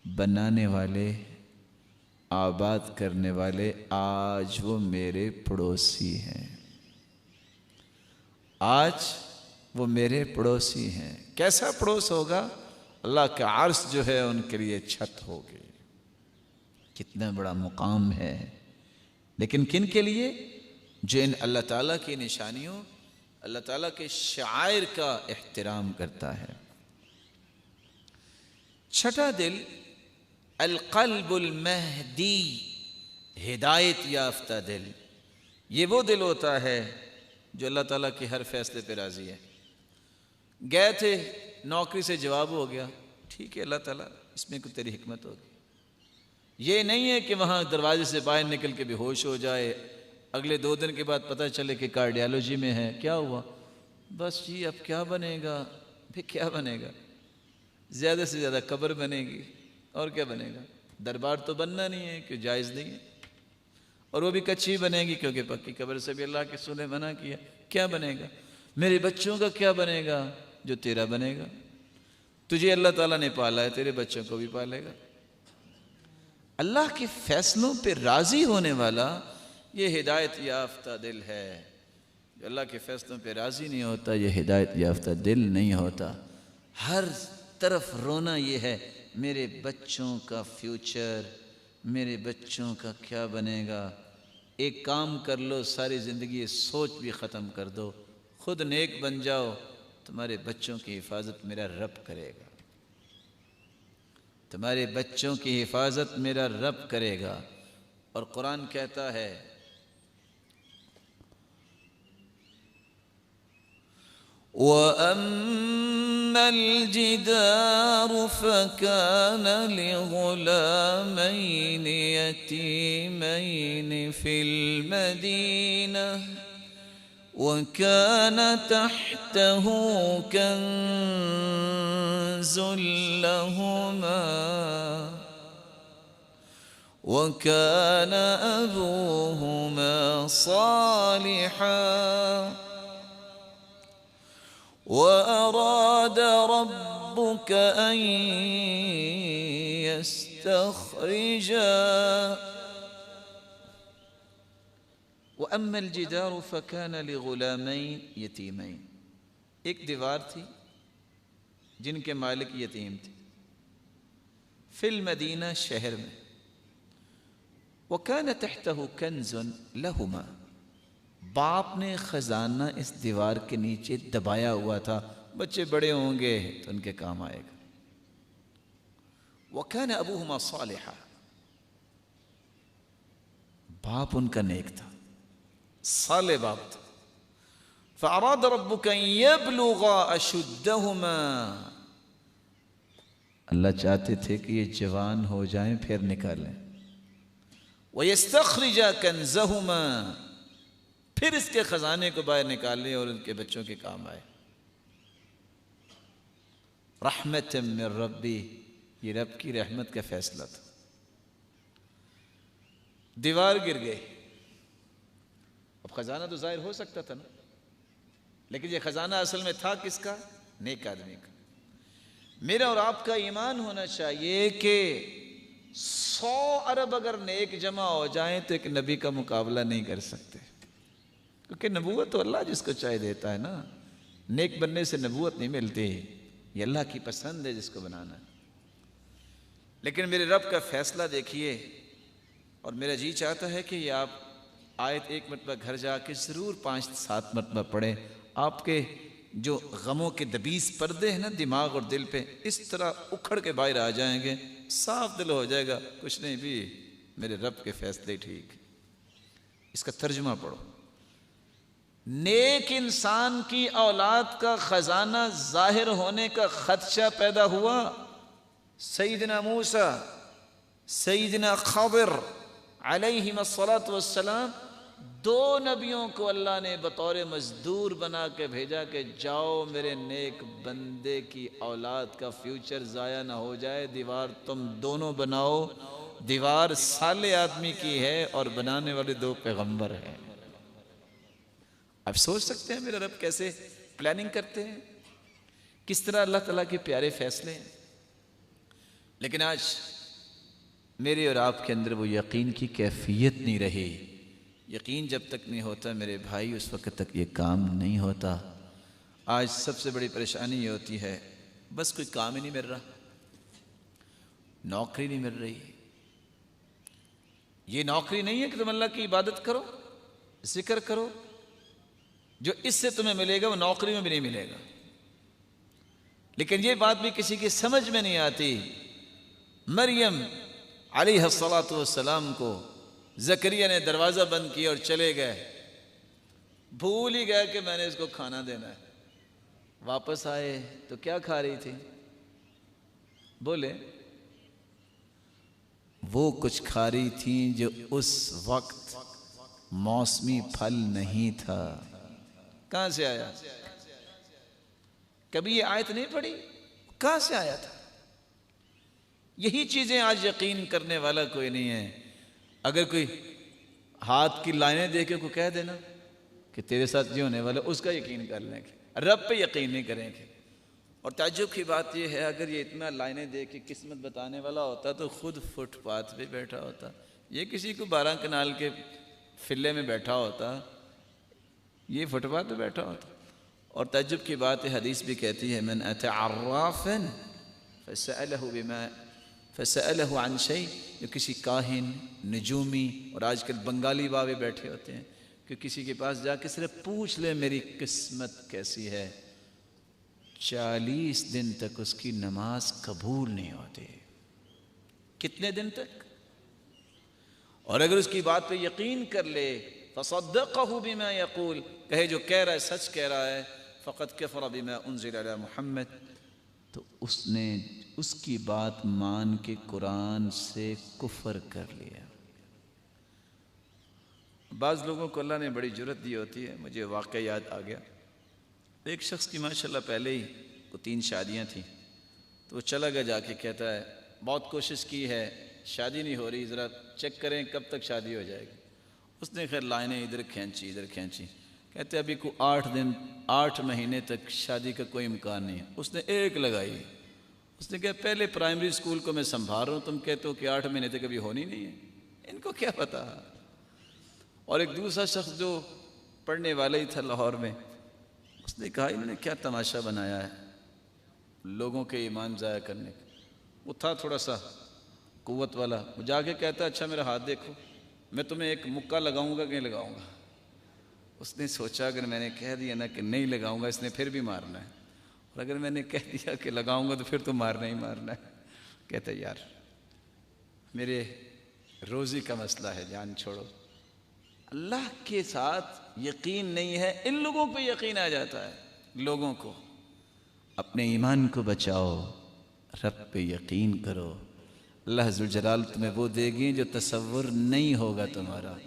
بنانے والے، آباد کرنے والے؟ آج وہ میرے پڑوسی ہیں، آج وہ میرے پڑوسی ہیں۔ کیسا پڑوس ہوگا؟ اللہ کا عرش جو ہے ان کے لیے چھت ہوگی۔ کتنا بڑا مقام ہے، لیکن کن کے لیے؟ جو ان اللہ تعالیٰ کی نشانیوں، اللہ تعالیٰ کے شعائر کا احترام کرتا ہے۔ چھٹا دل القلب المہدی، ہدایت یافتہ دل۔ یہ وہ دل ہوتا ہے جو اللہ تعالیٰ کے ہر فیصلے پہ راضی ہے۔ گئے تھے نوکری سے جواب ہو گیا، ٹھیک ہے اللہ تعالیٰ اس میں کوئی تیری حکمت ہوگی۔ یہ نہیں ہے کہ وہاں دروازے سے باہر نکل کے بے ہوش ہو جائے، اگلے 2 دن کے بعد پتہ چلے کہ کارڈیالوجی میں ہے۔ کیا ہوا؟ بس جی اب کیا بنے گا؟ پھر کیا بنے گا؟ زیادہ سے زیادہ قبر بنے گی، اور کیا بنے گا؟ دربار تو بننا نہیں ہے کہ جائز نہیں ہے، اور وہ بھی کچی بنے گی کیونکہ پکی قبر سے بھی اللہ کے رسول نے منع کیا۔ کیا بنے گا؟ میرے بچوں کا کیا بنے گا؟ جو تیرا بنے گا۔ تجھے اللہ تعالیٰ نے پالا ہے، تیرے بچوں کو بھی پالے گا۔ اللہ کے فیصلوں پہ راضی ہونے والا یہ ہدایت یافتہ دل ہے۔ جو اللہ کے فیصلوں پہ راضی نہیں ہوتا یہ ہدایت یافتہ دل نہیں ہوتا۔ ہر طرف رونا یہ ہے میرے بچوں کا فیوچر، میرے بچوں کا کیا بنے گا۔ ایک کام کر لو، ساری زندگی یہ سوچ بھی ختم کر دو، خود نیک بن جاؤ، تمہارے بچوں کی حفاظت میرا رب کرے گا، تمہارے بچوں کی حفاظت میرا رب کرے گا۔ اور قرآن کہتا ہے وَأَمَّا الْجِدَارُ فَكَانَ لِغُلَامَيْنِ يَتِيمَيْنِ فِي الْمَدِينَةِ وَكَانَ تَحْتَهُ كَنْزٌ لَهُمَا وَكَانَ أَبُوهُمَا صَالِحًا وَأَرَادَ رَبُّكَ أَن يَسْتَخْرِجَا وَأَمَّا الْجِدَارُ فَكَانَ لِغُلَامَيْنِ يَتِيمَيْنِ، ایک دیوار تھی جن کے مالک یتیم تھے۔ فی المدینہ شہر میں. وَكَانَ تَحْتَهُ كَنْزٌ لَهُمَا، باپ نے خزانہ اس دیوار کے نیچے دبایا ہوا تھا، بچے بڑے ہوں گے تو ان کے کام آئے گا. وَكَانَ أَبُوهُمَا صَالِحًا، باپ ان کا نیک تھا، صالح باپ تھا. فَأَرَادَ رَبُّكَ أَن يَبْلُغَا أَشُدَّهُمَا، اللہ چاہتے تھے کہ یہ جوان ہو جائیں پھر نکالیں. وَيَسْتَخْرِجَ كَنْزَهُمَا، پھر اس کے خزانے کو باہر نکالیں اور ان کے بچوں کے کام آئے. رحمت من ربی، یہ رب کی رحمت کا فیصلہ تھا. دیوار گر گئے. اب خزانہ تو ظاہر ہو سکتا تھا نا، لیکن یہ خزانہ اصل میں تھا کس کا؟ نیک آدمی کا. میرا اور آپ کا ایمان ہونا چاہیے کہ 100 ارب اگر نیک جمع ہو جائیں تو ایک نبی کا مقابلہ نہیں کر سکتے، کیونکہ نبوت تو اللہ جس کو چاہے دیتا ہے نا. نیک بننے سے نبوت نہیں ملتی، یہ اللہ کی پسند ہے جس کو بنانا ہے. لیکن میرے رب کا فیصلہ دیکھیے، اور میرا جی چاہتا ہے کہ یہ آپ آیت ایک مرتبہ گھر جا کے ضرور 5-7 مرتبہ پڑھیں. آپ کے جو غموں کے دبیس پردے ہیں نا دماغ اور دل پہ، اس طرح اکھڑ کے باہر آ جائیں گے، صاف دل ہو جائے گا، کچھ نہیں بھی میرے رب کے فیصلے ٹھیک. اس کا ترجمہ پڑھو. نیک انسان کی اولاد کا خزانہ ظاہر ہونے کا خدشہ پیدا ہوا. سیدنا موسیٰ، سیدنا خضر علیہم الصلاۃ والسلام، 2 نبیوں کو اللہ نے بطور مزدور بنا کے بھیجا کہ جاؤ میرے نیک بندے کی اولاد کا فیوچر ضائع نہ ہو جائے، دیوار تم دونوں بناؤ. دیوار صالح آدمی کی ہے اور بنانے والے 2 پیغمبر ہیں. آپ سوچ سکتے ہیں میرا رب کیسے پلاننگ کرتے ہیں، کس طرح اللہ تعالیٰ کے پیارے فیصلے ہیں. لیکن آج میرے اور آپ کے اندر وہ یقین کی کیفیت نہیں رہی. یقین جب تک نہیں ہوتا میرے بھائی اس وقت تک یہ کام نہیں ہوتا. آج سب سے بڑی پریشانی یہ ہوتی ہے بس کوئی کام ہی نہیں مل رہا، نوکری نہیں مل رہی. یہ نوکری نہیں ہے کہ تم اللہ کی عبادت کرو، ذکر کرو، جو اس سے تمہیں ملے گا وہ نوکری میں بھی نہیں ملے گا. لیکن یہ بات بھی کسی کی سمجھ میں نہیں آتی. مریم علیہ السلام کو زکریا نے دروازہ بند کیا اور چلے گئے، بھول ہی گئے کہ میں نے اس کو کھانا دینا ہے. واپس آئے تو کیا کھا رہی تھی؟ بولے. وہ کچھ کھا رہی تھیں جو اس وقت موسمی پھل نہیں تھا. کہاں سے آیا؟ کبھی یہ آیت نہیں پڑھی؟ کہاں سے آیا تھا؟ یہی چیزیں آج یقین کرنے والا کوئی نہیں ہے. اگر کوئی ہاتھ کی لائنیں دیکھ کے کوئی کہہ دینا کہ تیرے ساتھ یہ ہونے والا، اس کا یقین کر لیں گے، رب پہ یقین نہیں کریں گے. اور تعجب کی بات یہ ہے اگر یہ اتنا لائنیں دیکھ کے قسمت بتانے والا ہوتا تو خود فٹ پاتھ پہ بیٹھا ہوتا. یہ کسی کو 12 کنال کے فلے میں بیٹھا ہوتا، یہ فٹ پاتھ پہ بیٹھا ہوتا. اور تعجب کی بات ہے حدیث بھی کہتی ہے من اتى عرافا فسأله عن شيء، جو کسی کاہن، نجومی، اور آج کل بنگالی بابے بیٹھے ہوتے ہیں کہ کسی کے پاس جا کے صرف پوچھ لے میری قسمت کیسی ہے، 40 دن تک اس کی نماز قبول نہیں ہوتی. کتنے دن تک؟ اور اگر اس کی بات پہ یقین کر لے فصدقه بما يقول، کہے جو کہہ رہا ہے سچ کہہ رہا ہے، فقد كفر بما انزل على محمد، تو اس نے اس کی بات مان کے قرآن سے کفر کر لیا. بعض لوگوں کو اللہ نے بڑی جرت دی ہوتی ہے. مجھے واقعہ یاد آ گیا، ایک شخص کی ماشاءاللہ پہلے ہی کو 3 شادیاں تھیں، تو وہ چلا گیا جا کے کہتا ہے بہت کوشش کی ہے شادی نہیں ہو رہی، ذرا چیک کریں کب تک شادی ہو جائے گی. اس نے خیر لائنیں ادھر کھینچی ادھر کھینچی، کہتے ابھی کو 8 مہینے تک شادی کا کوئی امکان نہیں ہے. اس نے ایک لگائی، اس نے کہا پہلے پرائمری اسکول کو میں سنبھال رہا ہوں، تم کہتے ہو کہ 8 مہینے تک ابھی ہونی نہیں ہے، ان کو کیا پتا. اور ایک دوسرا شخص جو پڑھنے والا ہی تھا لاہور میں، اس نے کہا انہوں نے کیا تماشا بنایا ہے لوگوں کے ایمان ضائع کرنے کا. وہ تھا تھوڑا سا قوت والا، وہ جا کے کہتا اچھا میرا ہاتھ دیکھو، میں تمہیں ایک مکہ لگاؤں گا کہ نہیں لگاؤں گا؟ اس نے سوچا اگر میں نے کہہ دیا نا کہ نہیں لگاؤں گا، اس نے پھر بھی مارنا ہے، اور اگر میں نے کہہ دیا کہ لگاؤں گا تو پھر تو مارنا ہی مارنا ہے۔ کہتا یار میرے روزی کا مسئلہ ہے، جان چھوڑو۔ اللہ کے ساتھ یقین نہیں ہے، ان لوگوں پہ یقین آ جاتا ہے۔ لوگوں کو اپنے ایمان کو بچاؤ، رب پہ یقین کرو، اللہ ذوالجلال تمہیں وہ دے گی جو تصور نہیں ہوگا تمہارا۔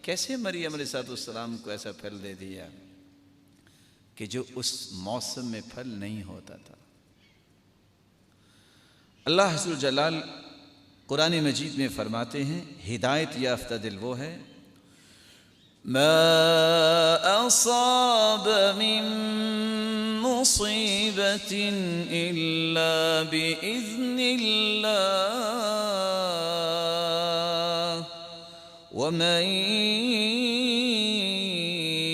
کیسے مریم علیہ السلام کو ایسا پھل دے دیا کہ جو اس موسم میں پھل نہیں ہوتا تھا۔ اللہ ذوالجلال قرآن مجید میں فرماتے ہیں ہدایت یافتہ دل وہ ہے ما اصاب من مصیبت الا باذن اللہ ومن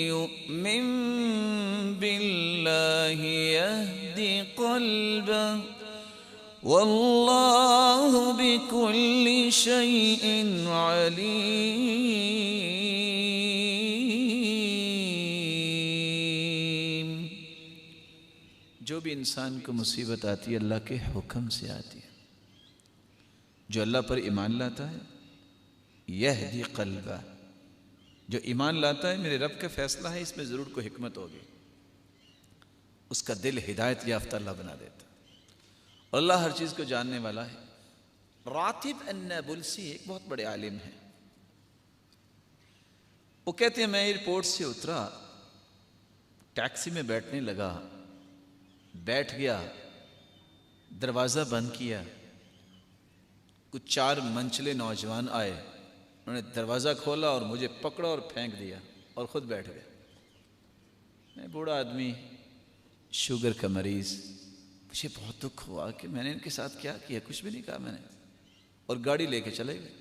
یؤمن باللہ یہد قلبہ واللہ بکل شیء علیم۔ جو بھی انسان کو مصیبت آتی ہے اللہ کے حکم سے آتی ہے۔ جو اللہ پر ایمان لاتا ہے یہدی قلبہ، جو ایمان لاتا ہے میرے رب کا فیصلہ ہے، اس میں ضرور کوئی حکمت ہوگی، اس کا دل ہدایت یافتہ اللہ بنا دیتا۔ اور اللہ ہر چیز کو جاننے والا ہے۔ راتب النابلسی ایک بہت بڑے عالم ہیں، وہ کہتے ہیں میں ایئرپورٹ سے اترا، ٹیکسی میں بیٹھنے لگا، بیٹھ گیا، دروازہ بند کیا، کچھ 4 منچلے نوجوان آئے، انہوں نے دروازہ کھولا اور مجھے پکڑا اور پھینک دیا اور خود بیٹھ گئے۔ میں بوڑھا آدمی، شوگر کا مریض، مجھے بہت دکھ ہوا کہ میں نے ان کے ساتھ کیا کیا، کچھ بھی نہیں کہا میں نے، اور گاڑی لے کے چلے گئے۔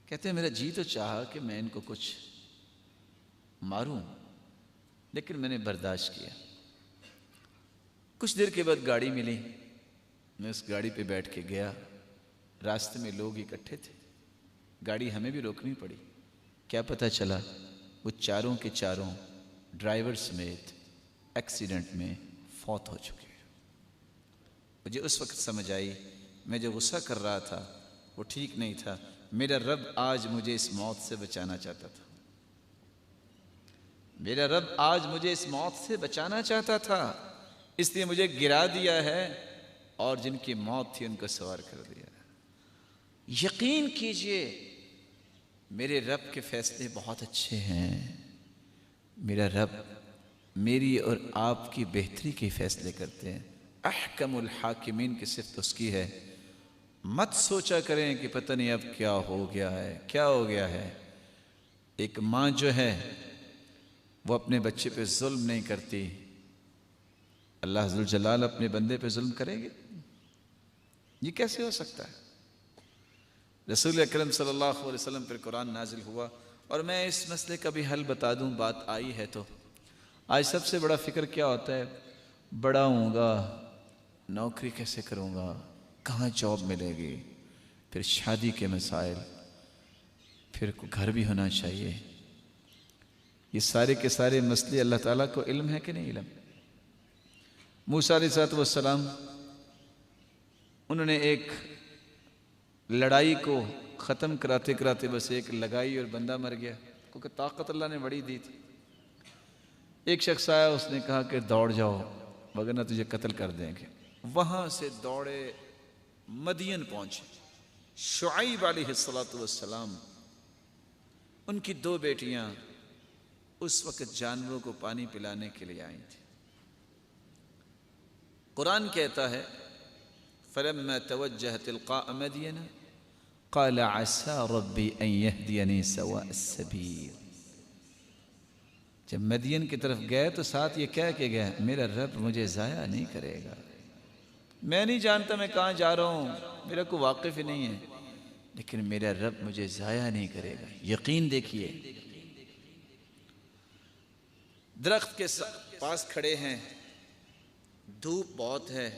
کہتے ہیں میرا جی تو چاہا کہ میں ان کو کچھ ماروں، لیکن میں نے برداشت کیا۔ کچھ دیر کے بعد گاڑی ملی، میں اس گاڑی پہ بیٹھ کے گیا، راستے میں لوگ اکٹھے تھے، گاڑی ہمیں بھی روکنی پڑی۔ کیا پتہ چلا وہ چاروں کے چاروں ڈرائیور سمیت ایکسیڈنٹ میں فوت ہو چکے۔ مجھے اس وقت سمجھ آئی میں جو غصہ کر رہا تھا وہ ٹھیک نہیں تھا، میرا رب آج مجھے اس موت سے بچانا چاہتا تھا، میرا رب آج مجھے اس موت سے بچانا چاہتا تھا، اس لیے مجھے گرا دیا ہے اور جن کی موت تھی ان کو سوار کر دیا۔ یقین کیجئے میرے رب کے فیصلے بہت اچھے ہیں، میرا رب میری اور آپ کی بہتری کے فیصلے کرتے ہیں۔ احکم الحاکمین کی صفت اس کی ہے۔ مت سوچا کریں کہ پتہ نہیں اب کیا ہو گیا ہے، کیا ہو گیا ہے۔ ایک ماں جو ہے وہ اپنے بچے پہ ظلم نہیں کرتی، اللہ ذوالجلال اپنے بندے پہ ظلم کرے گے؟ یہ کیسے ہو سکتا ہے؟ رسول اکرم صلی اللہ علیہ وسلم پر قرآن نازل ہوا، اور میں اس مسئلے کا بھی حل بتا دوں، بات آئی ہے تو۔ آج سب سے بڑا فکر کیا ہوتا ہے؟ بڑا ہوں گا، نوکری کیسے کروں گا، کہاں جاب ملے گی، پھر شادی کے مسائل، پھر گھر بھی ہونا چاہیے۔ یہ سارے کے سارے مسئلے اللہ تعالیٰ کو علم ہے کہ نہیں علم؟ موسیٰ علیہ السلام انہوں نے ایک لڑائی کو ختم کراتے کراتے بس ایک لگائی اور بندہ مر گیا، کیونکہ طاقت اللہ نے بڑی دی تھی۔ ایک شخص آیا، اس نے کہا کہ دوڑ جاؤ وگرنہ تجھے قتل کر دیں گے۔ وہاں سے دوڑے مدین پہنچے۔ شعیب علیہ السلام، ان کی 2 بیٹیاں اس وقت جانوروں کو پانی پلانے کے لیے آئی تھیں۔ قرآن کہتا ہے فَلَمَّا تَوَجَّهَ تِلْقَاءَ مَدْيَنَ قَالَ عَسَىٰ رَبِّي أَن يَهْدِيَنِي سَوَاءَ السَّبِيلِ۔ جب مدین کی طرف گئے تو ساتھ یہ کہہ کے گئے میرا رب مجھے ضائع نہیں کرے گا، میں نہیں جانتا میں کہاں جا رہا ہوں، میرا کوئی واقف ہی نہیں ہے، لیکن میرا رب مجھے ضائع نہیں کرے گا۔ یقین دیکھیے، درخت کے پاس کھڑے ہیں، دھوپ بہت ہے،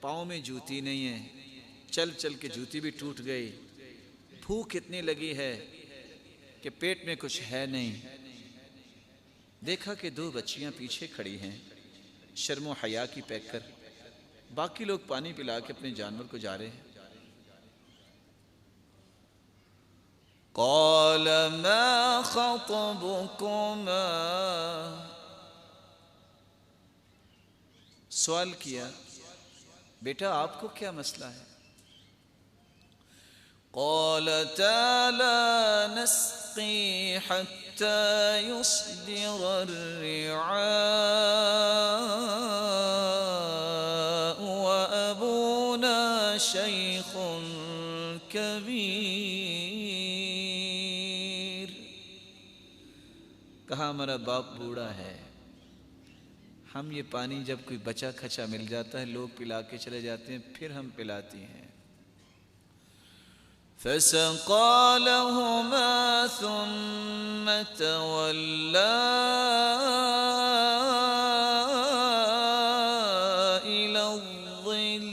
پاؤں میں جوتی نہیں ہے، چل چل کے جوتی بھی ٹوٹ گئی، بھوک اتنی لگی ہے کہ پیٹ میں کچھ ہے نہیں۔ دیکھا کہ 2 بچیاں پیچھے کھڑی ہیں، شرم و حیا کی پیک کر، باقی لوگ پانی پلا کے اپنے جانور کو جا رہے ہیں۔ قال ما خطبكما، سوال کیا بیٹا آپ کو کیا مسئلہ ہے؟ قالتا لا نسقي حتى يصدر الرعاء وأبونا شيخ كبير، کہا ہمارا باپ بوڑھا ہے، ہم یہ پانی جب کوئی بچا کھچا مل جاتا ہے لوگ پلا کے چلے جاتے ہیں، پھر ہم پلاتی ہیں۔ فسقى لهما ثم تولى إلى الظل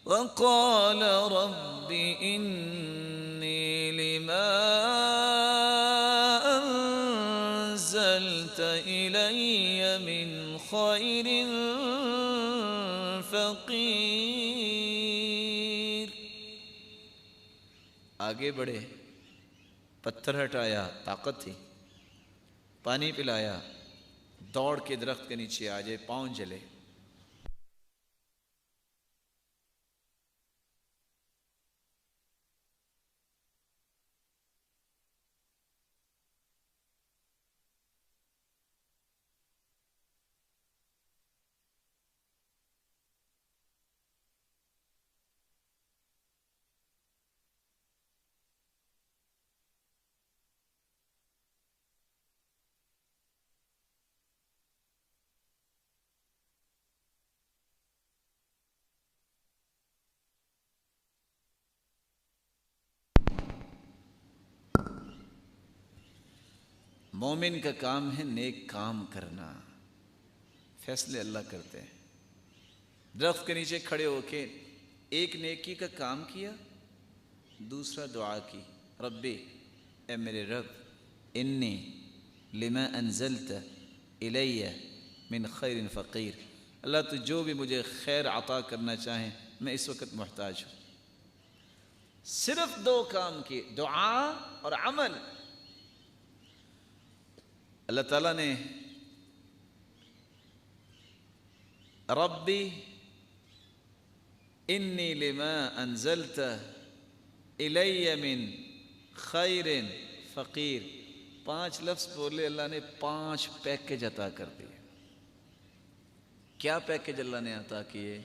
وقال رب إني لما أنزلت إلي من خير فقير۔ آگے بڑھے، پتھر ہٹایا، طاقت تھی، پانی پلایا، دوڑ کے درخت کے نیچے آ جائے، پاؤں جلے۔ مومن کا کام ہے نیک کام کرنا، فیصلے اللہ کرتے ہیں۔ درخت کے نیچے کھڑے ہو کے ایک نیکی کا کام کیا، دوسرا دعا کی، ربی اے میرے رب، انی لما انزلت الی من خیر فقیر، اللہ تو جو بھی مجھے خیر عطا کرنا چاہیں میں اس وقت محتاج ہوں۔ صرف 2 کام کیے، دعا اور عمل۔ اللہ تعالیٰ نے ربی انی لما انزلت الی من خیر فقیر، 5 لفظ بولے، اللہ نے 5 پیکج عطا کر دیے۔ کیا پیکج اللہ نے عطا کیے؟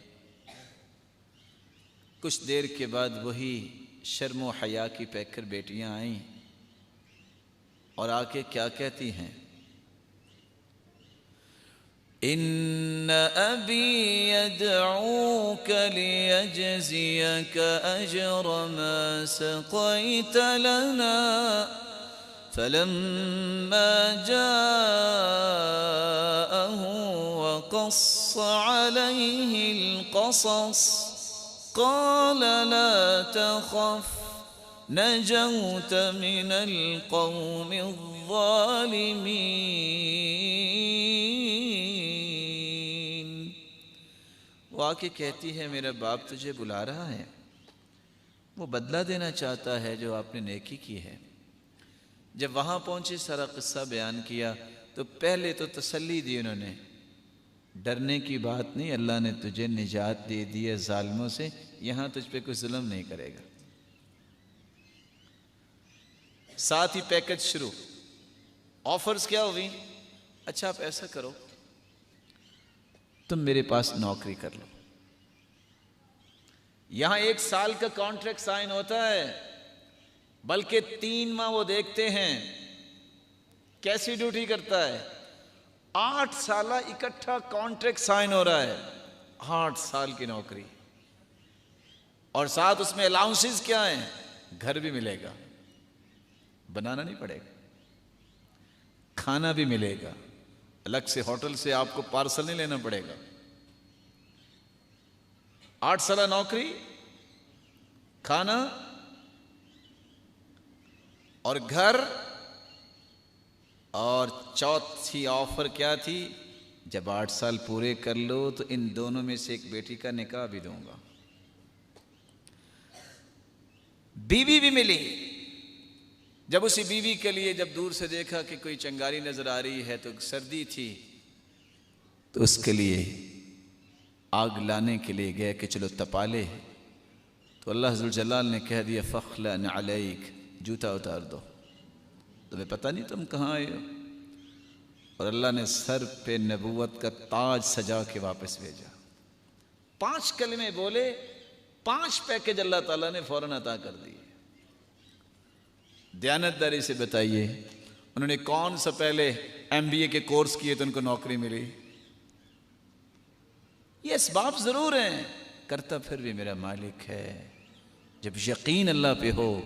کچھ دیر کے بعد وہی شرم و حیا کی پیکر بیٹیاں آئیں اور آ کے کیا کہتی ہیں؟ ان ابی یدعوک لیجزیک اجر ما سقیت لنا، فلما جاءه وقص عليه القصص قال لا تخف نجوت من القوم الظالمین۔ وہ آ کے کہتی ہے میرا باپ تجھے بلا رہا ہے، وہ بدلہ دینا چاہتا ہے جو آپ نے نیکی کی ہے۔ جب وہاں پہنچے سارا قصہ بیان کیا تو پہلے تو تسلی دی انہوں نے، ڈرنے کی بات نہیں، اللہ نے تجھے نجات دے دی ہے ظالموں سے، یہاں تجھ پہ کوئی ظلم نہیں کرے گا۔ ساتھ ہی پیکج شروع، آفرز کیا ہوئی؟ اچھا آپ ایسا کرو، تم میرے پاس نوکری کر لو، یہاں 1 سال کا کانٹریکٹ سائن ہوتا ہے، بلکہ 3 ماہ وہ دیکھتے ہیں کیسی ڈیوٹی کرتا ہے۔ 8 سالہ اکٹھا کانٹریکٹ سائن ہو رہا ہے، 8 سال کی نوکری، اور ساتھ اس میں الاؤنسز کیا ہیں؟ گھر بھی ملے گا، بنانا نہیں پڑے گا، کھانا بھی ملے گا، الگ سے ہوٹل سے آپ کو پارسل نہیں لینا پڑے گا۔ 8 سالہ نوکری، کھانا اور گھر، اور چوتھی آفر کیا تھی؟ جب 8 سال پورے کر لو تو ان دونوں میں سے ایک بیٹی کا نکاح بھی دوں گا۔ بیوی بھی ملی۔ جب اسی بیوی کے لیے جب دور سے دیکھا کہ کوئی چنگاری نظر آ رہی ہے، تو سردی تھی، تو اس کے لیے آگ لانے کے لیے گئے کہ چلو تپا لے، تو اللہ ذوالجلال نے کہہ دیا فخلع علیک، جوتا اتار دو، تمہیں پتہ نہیں تم کہاں آئے ہو۔ اور اللہ نے سر پہ نبوت کا تاج سجا کے واپس بھیجا۔ 5 کلمے بولے، 5 پیکج اللہ تعالیٰ نے فوراً عطا کر دیے۔ دیانتداری سے بتائیے، انہوں نے کون سا پہلے MBA کے کورس کیے تو ان کو نوکری ملی؟ یہ اسباب ضرور ہیں، کرتا پھر بھی میرا مالک ہے۔ جب یقین اللہ پہ ہو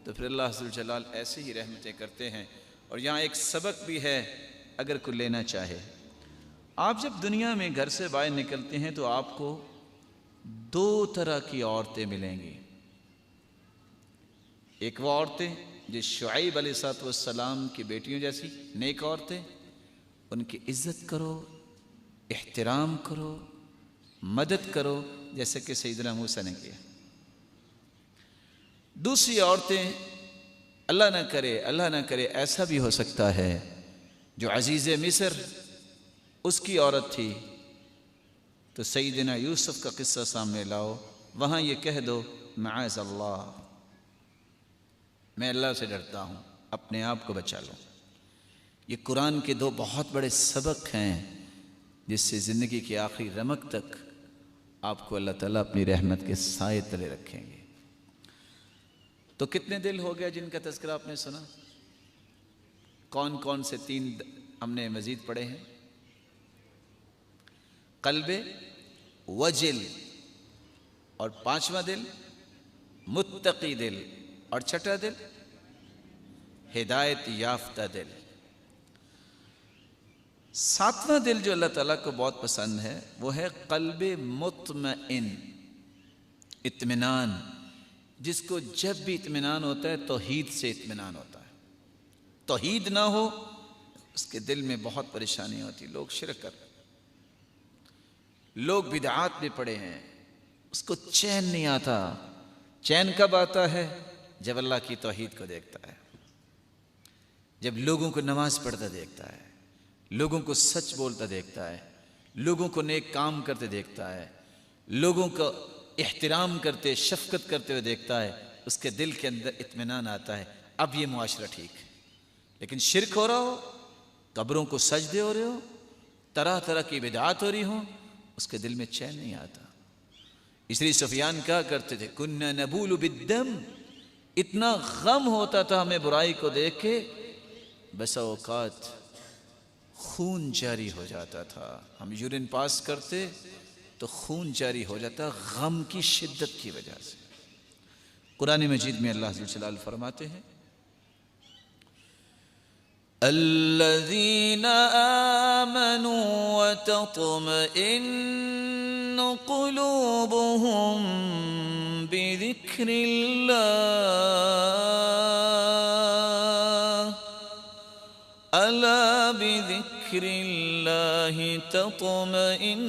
تو پھر اللہ ذوالجلال ایسے ہی رحمتیں کرتے ہیں۔ اور یہاں ایک سبق بھی ہے اگر کوئی لینا چاہے۔ آپ جب دنیا میں گھر سے باہر نکلتے ہیں تو آپ کو 2 طرح کی عورتیں ملیں گی۔ ایک وہ عورتیں جو شعیب علیہ السلام کی بیٹیوں جیسی نیک عورتیں، ان کی عزت کرو، احترام کرو، مدد کرو، جیسے کہ سیدنا موسیٰ نے کیا۔ دوسری عورتیں اللہ نہ کرے ایسا بھی ہو سکتا ہے جو عزیز مصر اس کی عورت تھی، تو سیدنا یوسف کا قصہ سامنے لاؤ، وہاں یہ کہہ دو معاذ اللہ، میں اللہ سے ڈرتا ہوں، اپنے آپ کو بچا لو۔ یہ قرآن کے 2 بہت بڑے سبق ہیں جس سے زندگی کی آخری رمق تک آپ کو اللہ تعالیٰ اپنی رحمت کے سائے تلے رکھیں گے۔ تو کتنے دل ہو گیا جن کا تذکرہ آپ نے سنا؟ کون کون سے 3 ہم نے مزید پڑھے ہیں؟ قلب وجل، اور 5واں دل متقی دل، اور 6واں دل ہدایت یافتہ دل۔ 7واں دل جو اللہ تعالیٰ کو بہت پسند ہے وہ ہے قلب مطمئن، اطمینان، جس کو جب بھی اطمینان ہوتا ہے توحید سے اطمینان ہوتا ہے۔ توحید نہ ہو اس کے دل میں بہت پریشانی ہوتی، لوگ شرک کرتے، لوگ بدعات میں پڑے ہیں، اس کو چین نہیں آتا۔ چین کب آتا ہے؟ جب اللہ کی توحید کو دیکھتا ہے، جب لوگوں کو نماز پڑھتا دیکھتا ہے، لوگوں کو سچ بولتا دیکھتا ہے، لوگوں کو نیک کام کرتے دیکھتا ہے، لوگوں کو احترام کرتے شفقت کرتے ہوئے دیکھتا ہے، اس کے دل کے اندر اطمینان آتا ہے، اب یہ معاشرہ ٹھیک ہے۔ لیکن شرک ہو رہا ہو، قبروں کو سجدے ہو رہے ہو، طرح طرح کی بدعات ہو رہی ہوں، اس کے دل میں چین نہیں آتا۔ اس لیے سفیان کہا کرتے تھے کننا نبول بالدم، اتنا غم ہوتا تھا ہمیں برائی کو دیکھ کے، بسا اوقات خون جاری ہو جاتا تھا، ہم یورین پاس کرتے تو خون جاری ہو جاتا غم کی شدت کی وجہ سے۔ قرآن مجید میں اللہ جل فرماتے ہیں الذین آمنوا وتطمئن قلوبهم بذکر اللہ الا بذکر اللہ تطمئن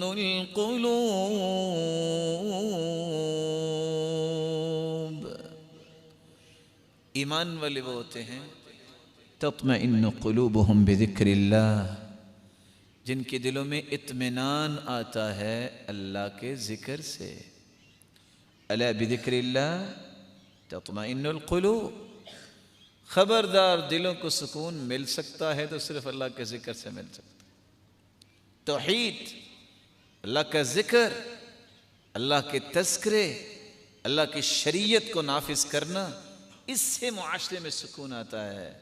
القلوب۔ ایمان والے وہ ہوتے ہیں تطمئن قلوبہم بذکر اللہ، جن کے دلوں میں اطمینان آتا ہے اللہ کے ذکر سے۔ الا بذکر اللہ تطمئن القلوب، خبردار دلوں کو سکون مل سکتا ہے تو صرف اللہ کے ذکر سے مل سکتا ہے۔ توحید، اللہ کا ذکر، اللہ کے تذکرے، اللہ کی شریعت کو نافذ کرنا، اس سے معاشرے میں سکون آتا ہے،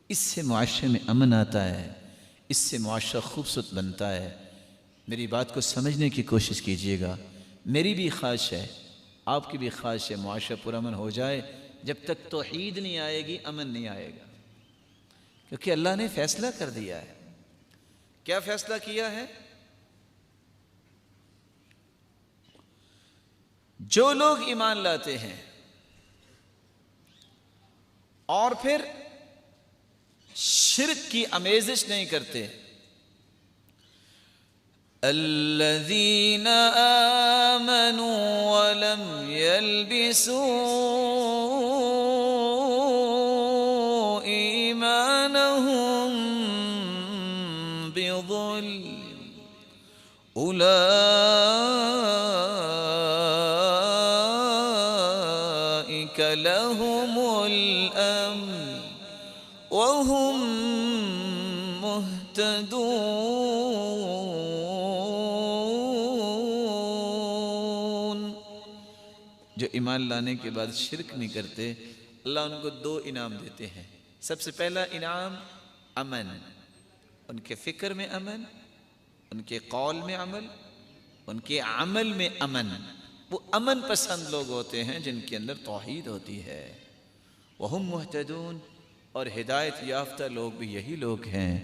اس سے معاشرے میں امن آتا ہے، اس سے معاشرہ خوبصورت بنتا ہے۔ میری بات کو سمجھنے کی کوشش کیجیے گا، میری بھی خواہش ہے، آپ کی بھی خواہش ہے معاشرہ پرامن ہو جائے۔ جب تک توحید نہیں آئے گی امن نہیں آئے گا، کیونکہ اللہ نے فیصلہ کر دیا ہے۔ کیا فیصلہ کیا ہے؟ جو لوگ ایمان لاتے ہیں اور پھر شرک کی آمیزش نہیں کرتے، الذین آمنوا ولم يلبسوا ایمانہم بظلم اولئک لهم الامن وهم مہتدون۔ جو ایمان لانے کے بعد شرک نہیں کرتے، اللہ ان کو دو انعام دیتے ہیں۔ سب سے پہلا انعام امن، ان کے فکر میں امن، ان کے قول میں عمل، ان کے عمل میں امن۔ وہ امن پسند لوگ ہوتے ہیں جن کے اندر توحید ہوتی ہے۔ وہم مہتدون، اور ہدایت یافتہ لوگ بھی یہی لوگ ہیں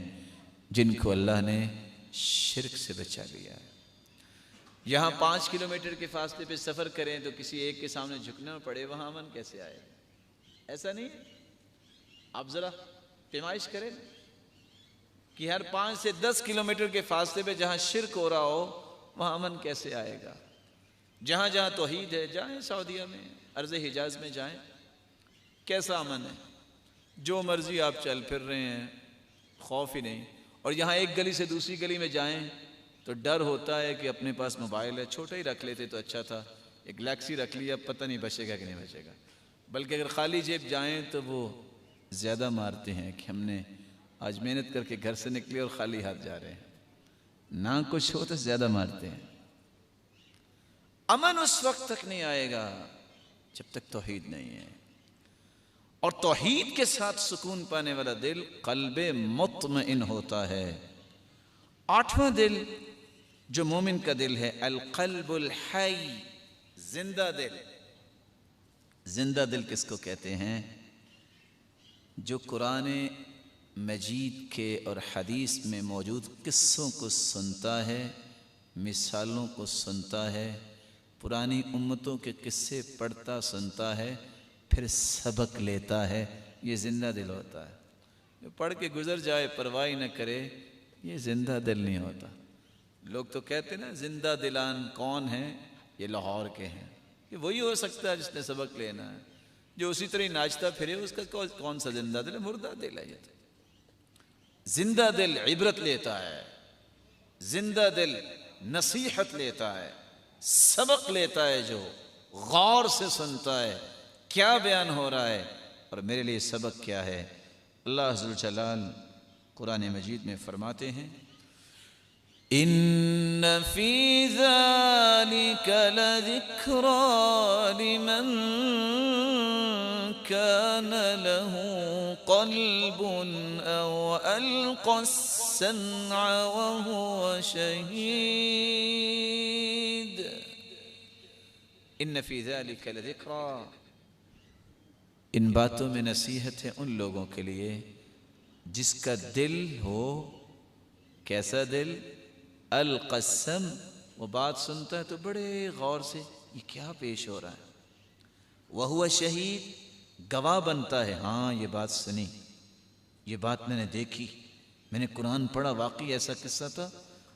جن کو اللہ نے شرک سے بچا لیا۔ یہاں 5 کلومیٹر کے فاصلے پہ سفر کریں تو کسی ایک کے سامنے جھکنا پڑے، وہاں امن کیسے آئے؟ ایسا نہیں ہے؟ آپ ذرا پیمائش کریں کہ ہر 5 سے 10 کلومیٹر کے فاصلے پہ جہاں شرک ہو رہا ہو وہاں امن کیسے آئے گا؟ جہاں جہاں توحید ہے، جائیں سعودیہ میں، ارض حجاز میں جائیں، کیسا امن ہے؟ جو مرضی آپ چل پھر رہے ہیں، خوف ہی نہیں۔ اور یہاں ایک گلی سے دوسری گلی میں جائیں تو ڈر ہوتا ہے کہ اپنے پاس موبائل ہے، چھوٹا ہی رکھ لیتے تو اچھا تھا، ایک گلیکسی رکھ لیا، پتہ نہیں بچے گا کہ نہیں بچے گا۔ بلکہ اگر خالی جیب جائیں تو وہ زیادہ مارتے ہیں کہ ہم نے آج محنت کر کے گھر سے نکلے اور خالی ہاتھ جا رہے ہیں، نہ کچھ ہو تو زیادہ مارتے ہیں۔ امن اس وقت تک نہیں آئے گا جب تک توحید نہیں ہے، اور توحید کے ساتھ سکون پانے والا دل قلب مطمئن ہوتا ہے۔ 8واں دل جو مومن کا دل ہے، القلب الحی، زندہ دل۔ زندہ دل کس کو کہتے ہیں؟ جو قرآن مجید کے اور حدیث میں موجود قصوں کو سنتا ہے، مثالوں کو سنتا ہے، پرانی امتوں کے قصے پڑھتا سنتا ہے، پھر سبق لیتا ہے، یہ زندہ دل ہوتا ہے۔ جو پڑھ کے گزر جائے، پرواہ نہ کرے، یہ زندہ دل نہیں ہوتا۔ لوگ تو کہتے ہیں نا زندہ دلان کون ہیں؟ یہ لاہور کے ہیں۔ یہ وہی ہو سکتا ہے جس نے سبق لینا ہے، جو اسی طرح ناچتا پھرے، اس کا کون سا زندہ دل ہے؟ مردہ دل ہے۔ یہ زندہ دل عبرت لیتا ہے، زندہ دل نصیحت لیتا ہے، سبق لیتا ہے، جو غور سے سنتا ہے کیا بیان ہو رہا ہے اور میرے لیے سبق کیا ہے۔ اللہ عز و جلال قرآن مجید میں فرماتے ہیں، ان فی ذلک لذکری لمن کان له قلب او القى السمع وهو شہید۔ ان فی ذلک لذکری، ان باتوں میں نصیحت ہے ان لوگوں کے لیے جس کا دل ہو، کیسا دل؟ القسم، وہ بات سنتا ہے تو بڑے غور سے یہ کیا پیش ہو رہا ہے، وہو شہید، گواہ بنتا ہے، ہاں یہ بات سنی، یہ بات میں نے دیکھی، میں نے قرآن پڑھا، واقعی ایسا قصہ تھا۔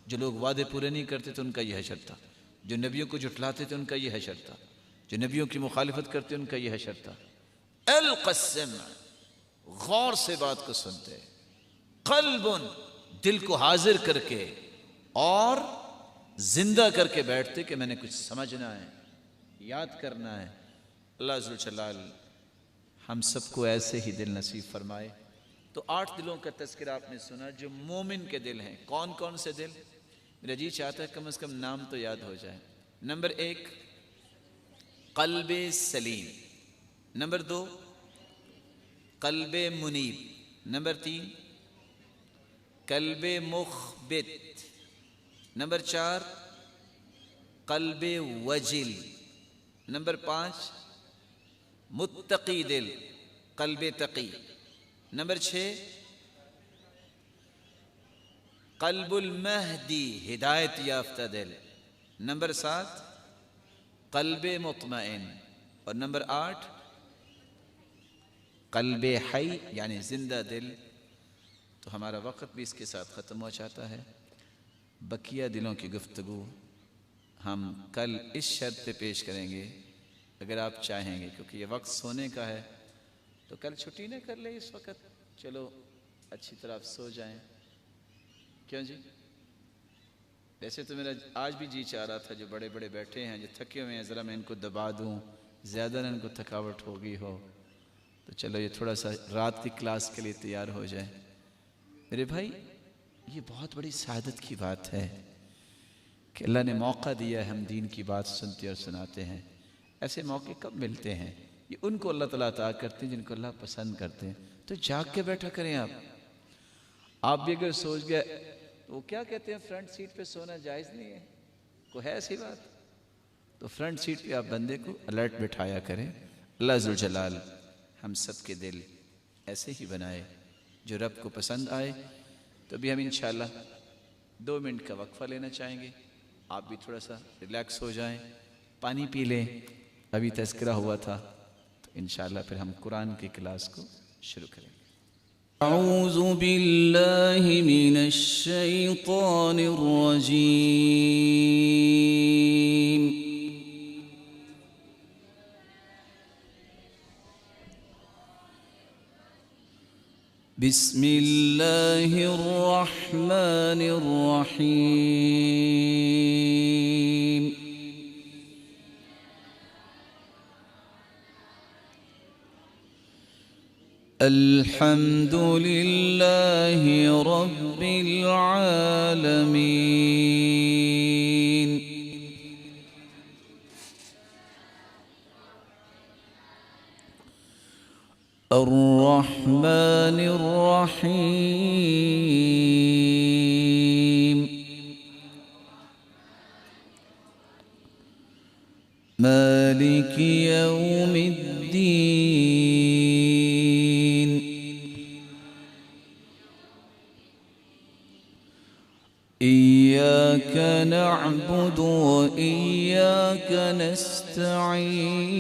جو لوگ وعدے پورے نہیں کرتے تو ان کا یہ حشر تھا، جو نبیوں کو جھٹلاتے تھے ان کا یہ حشر تھا، جو نبیوں کی مخالفت کرتے ان کا یہ حشر تھا۔ القسم، غور سے بات کو سنتے، قلب، دل کو حاضر کر کے اور زندہ کر کے بیٹھتے کہ میں نے کچھ سمجھنا ہے، یاد کرنا ہے۔ اللہ عز و جلال ہم سب کو ایسے ہی دل نصیب فرمائے۔ تو 8 دلوں کا تذکرہ آپ نے سنا جو مومن کے دل ہیں۔ کون کون سے دل؟ میرا جی چاہتا ہے کم از کم نام تو یاد ہو جائے۔ نمبر 1 قلب سلیم، نمبر 2 قلب منیب، نمبر 3 قلب مخبت، نمبر 4 قلب وجل، نمبر 5 متقی دل، قلب تقی، نمبر 6 قلب المہدی، ہدایت یافتہ دل، نمبر 7 قلب مطمئن، اور نمبر 8 قلب حی یعنی زندہ دل۔ تو ہمارا وقت بھی اس کے ساتھ ختم ہو جاتا ہے۔ بقیہ دلوں کی گفتگو ہم کل اس شرط پہ پیش کریں گے اگر آپ چاہیں گے، کیونکہ یہ وقت سونے کا ہے تو کل چھٹی نہ کر لیں اس وقت، چلو اچھی طرح آپ سو جائیں، کیوں جی؟ ویسے تو میرا آج بھی جی چاہ رہا تھا جو بڑے بڑے بیٹھے ہیں جو تھکے ہوئے ہیں ذرا میں ان کو دبا دوں، زیادہ نہ ان کو تھکاوٹ ہو گئی ہو، تو چلو یہ تھوڑا سا رات کی کلاس کے لیے تیار ہو جائیں۔ میرے بھائی یہ بہت بڑی سعادت کی بات ہے کہ اللہ نے موقع دیا ہے ہم دین کی بات سنتے اور سناتے ہیں۔ ایسے موقع کب ملتے ہیں؟ یہ ان کو اللہ تعالیٰ عطا کرتے ہیں جن کو اللہ پسند کرتے ہیں۔ تو جاگ کے بیٹھا کریں آپ بھی اگر سوچ گئے وہ کیا کہتے ہیں فرنٹ سیٹ پہ سونا جائز نہیں ہے، کوئی ہے ایسی بات؟ تو فرنٹ سیٹ پہ آپ بندے کو الرٹ بٹھایا کریں۔ اللہ ذوالجلال ہم سب کے دل ایسے ہی بنائے جو رب کو پسند آئے۔ تو ابھی ہم انشاءاللہ 2 منٹ کا وقفہ لینا چاہیں گے، آپ بھی تھوڑا سا ریلیکس ہو جائیں، پانی پی لیں، ابھی تذکرہ ہوا تھا، تو انشاءاللہ پھر ہم قرآن کی کلاس کو شروع کریں گے۔ اعوذ باللہ من الشیطان الرجیم، بسم اللہ الرحمن الرحیم، الحمد للہ رب العالمین، الرحمن الرحیم، مالک یوم الدین، إياك نعبد وإياك نستعين،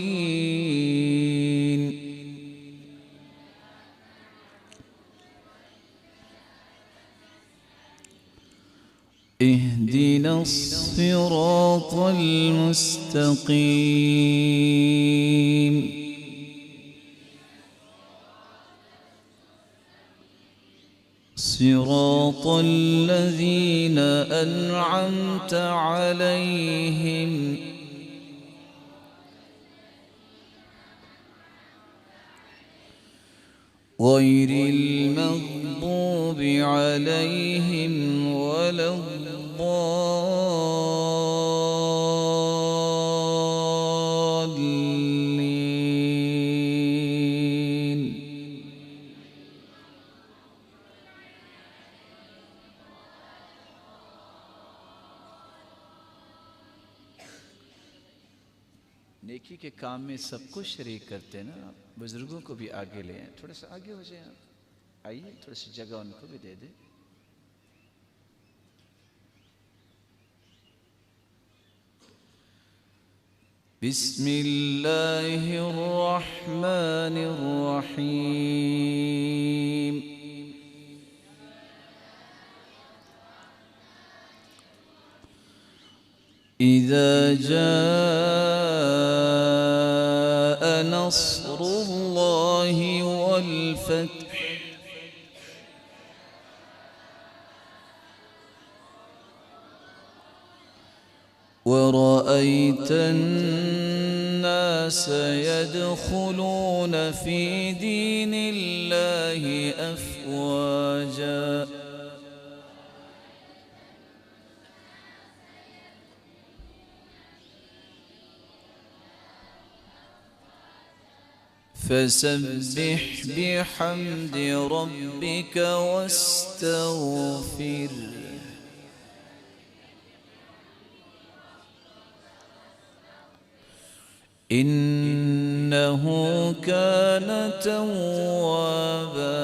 اهدنا الصراط المستقيم، صراط الذين أنعمت عليهم غير المغضوب عليهم ولا الضالين، نیکی کے کام میں سب کو شریک کرتے ہیں نا، بزرگوں کو بھی آگے لے آئیں، تھوڑا سا آگے ہو جائیں، آئیے تھوڑا سی جگہ ان کو بھی دے دیں۔ بسم اللہ الرحمن الرحیم، اذا جاء نصر اللہ والفتح ورأيت الناس يدخلون في دين الله أفواجا فسبح بحمد ربك واستغفره إنه كان توابا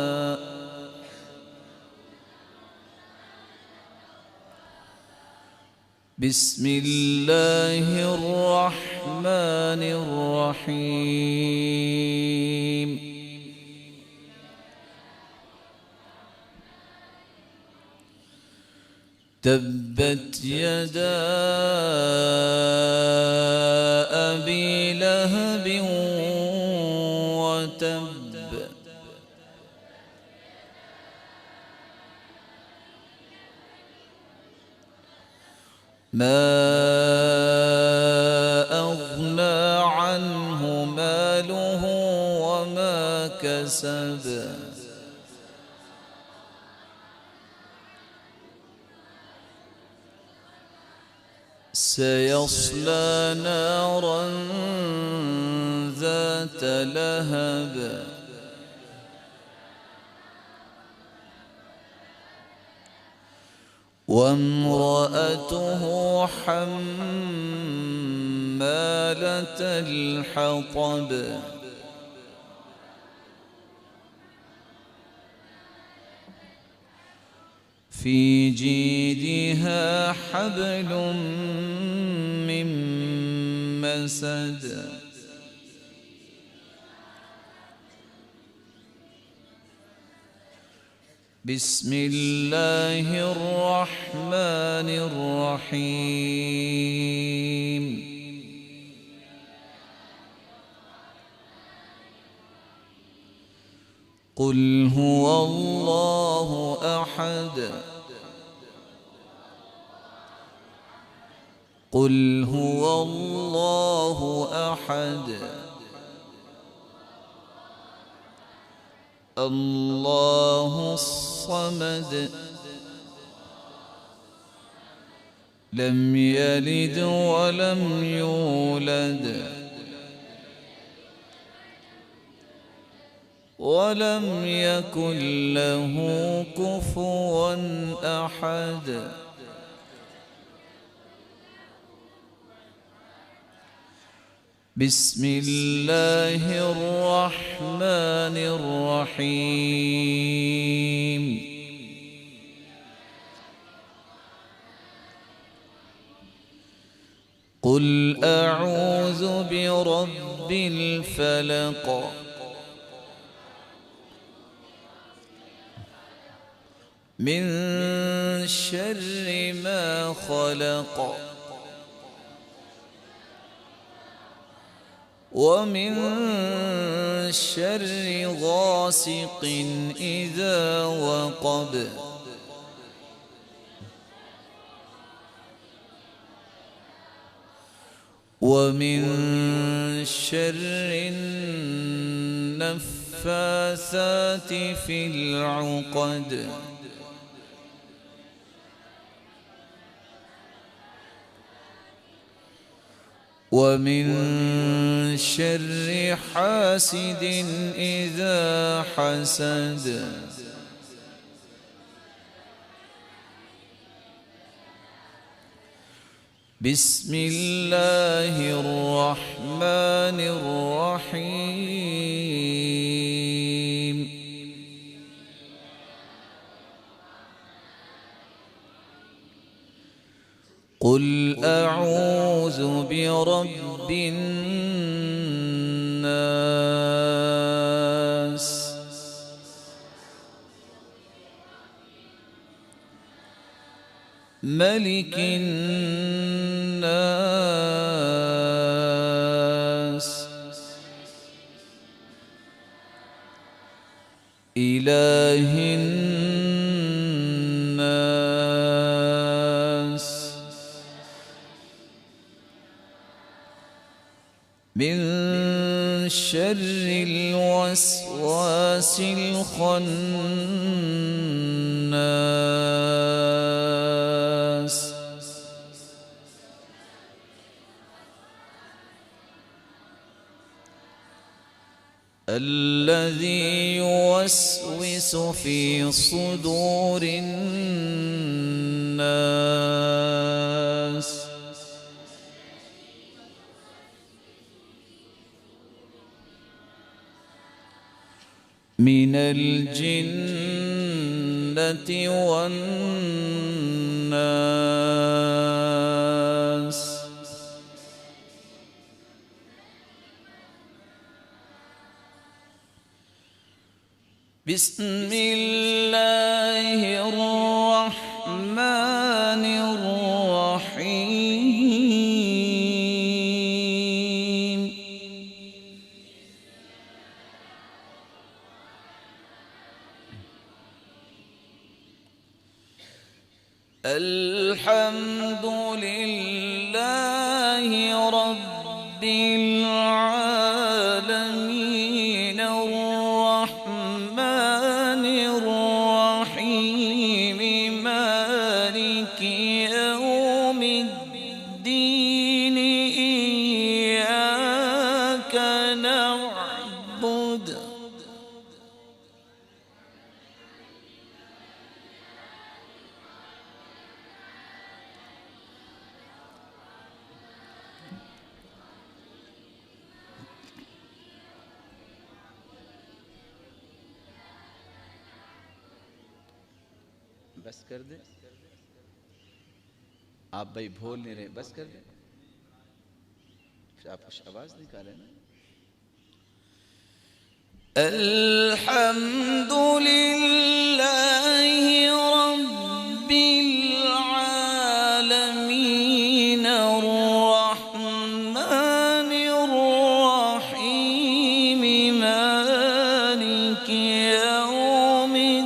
بسم الله الرحمن الرحيم تبت يدا أبي لهب وتب ما أغنى عنه ماله وما كسب سيصلى نارا ذات لهب وامرأته حمالة الحطب في جيدها حبل من مسد بسم الله الرحمن الرحيم قل هو الله أحد قل هو الله أحد الله الصمد لم يلد ولم يولد ولم يكن له كفوا أحد بسم الله الرحمن الرحيم قل أعوذ برب الفلق من شر ما خلق ومن شر غاسق إذا وقب ومن شر النفاثات في العقد ومن شر حاسد إذا حسد بسم الله الرحمن الرحيم قل أعوذ برب الناس ملك الناس إله الناس من شر الوسواس الخناس الذي يوسوس في صدور الناس من الجنة والناس بسم الله الرحمن الرحيم. الحمد لله رب العالمين الرحمن الرحيم مالك يوم الدين إياك نعبد بس کر دیں آپ بھائی بھول نہیں رہے، بس کر دیں، پھر آپ کچھ آواز نکالیں نا. الحمد لله رب العالمين الرحمن الرحيم مالك يوم الدين.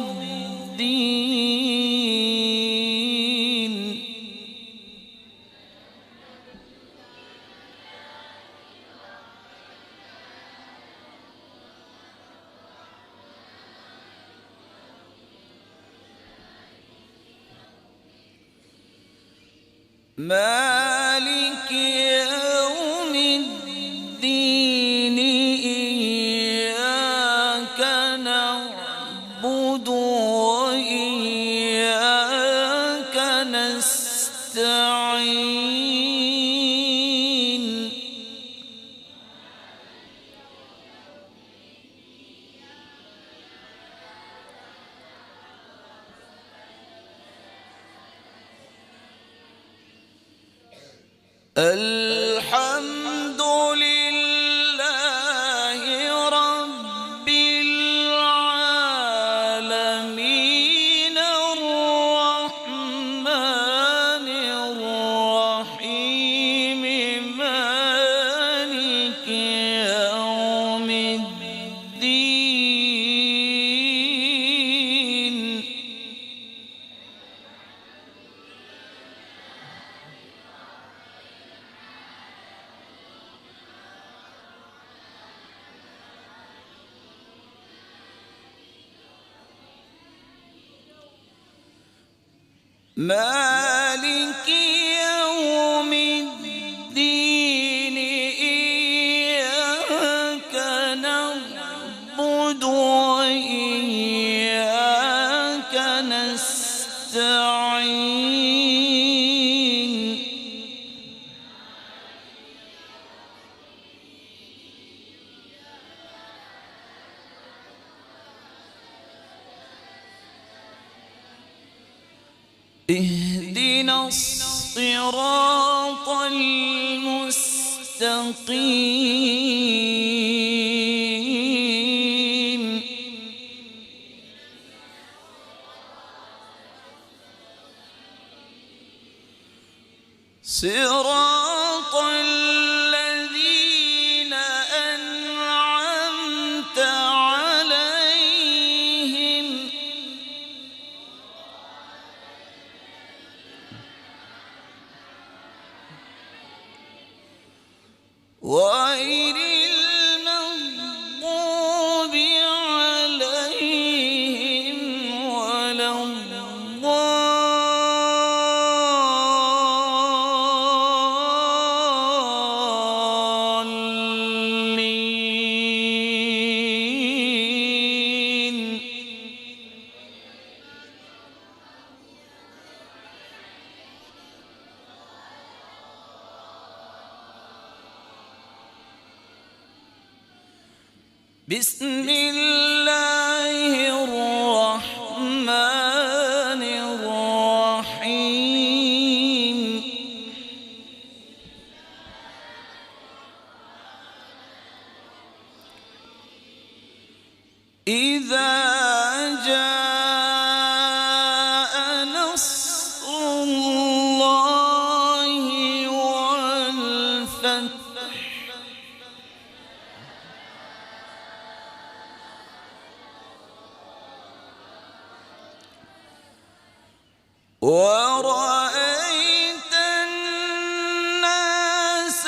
مالك يوم الدين إياك نعبد وإياك نستعين. الحمد لله رب العالمين الرحمن الرحيم مالك يوم الدين. مالك يوم الدين إياك نعبد وإياك نستعين. اهدنا الصراط المستقيم. صراط الذين أنعمت عليهم غير المغضوب عليهم ولا الضالين. بسم الله الرحمن الرحيم. إذا ورأيت الناس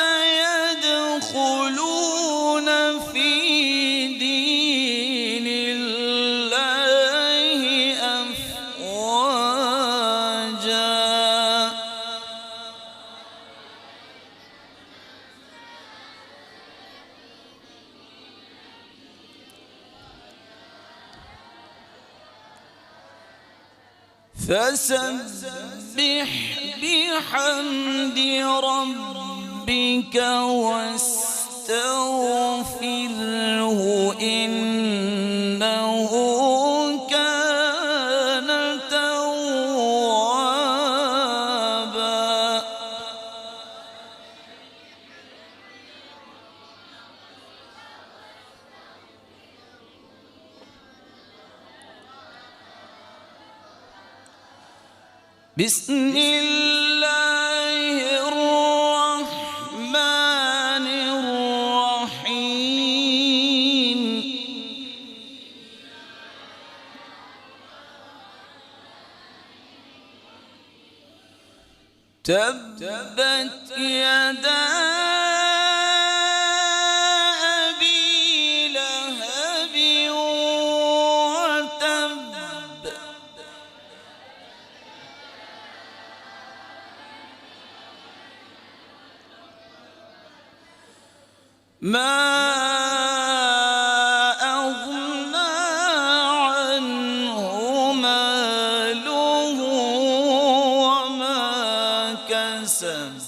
يدخلون في دين الله أفواجا فسبح بحمد ربك واستغفره إنه كان توابا بسم الله الرحمن الرحيم تبت يدا أبي لهب وتب ما أغنى عنه ماله وما كسب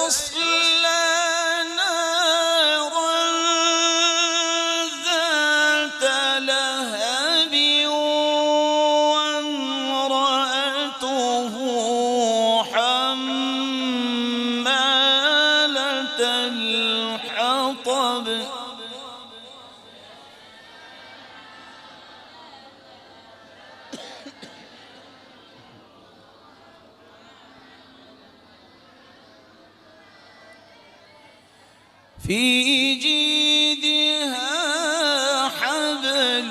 سيصلى نارا ذات لهب وامرأته حمالة الحطب في جيدها حبل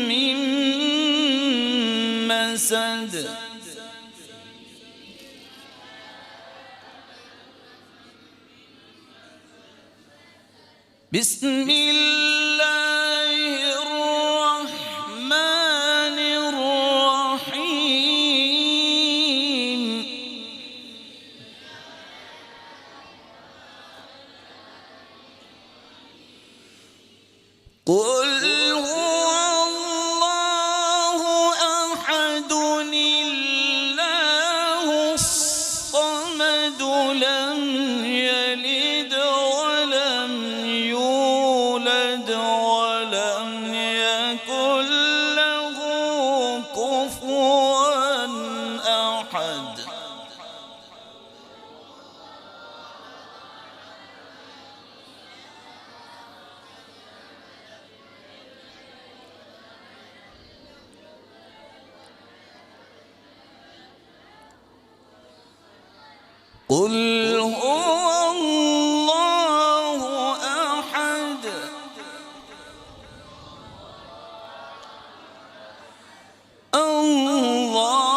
من مسد بسم الله الرحمن الرحيم قل هو الله أحد الله الصمد لم يلد ولم يولد ولم يكن له كفوا أحد قل هو الله أحد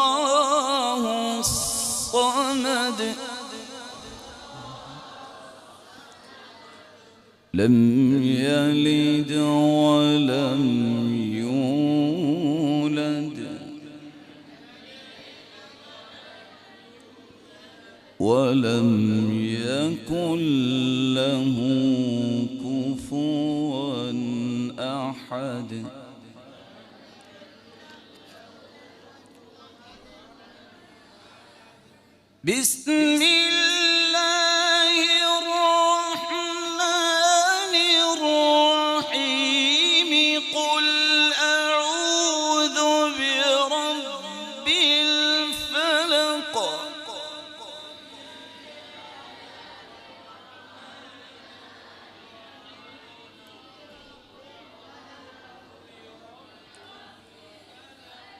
الله الصمد لم يلد ولم يولد ولم يكن له كفوا أحد بسم الله الرحمن الرحيم قل أعوذ برب الفلق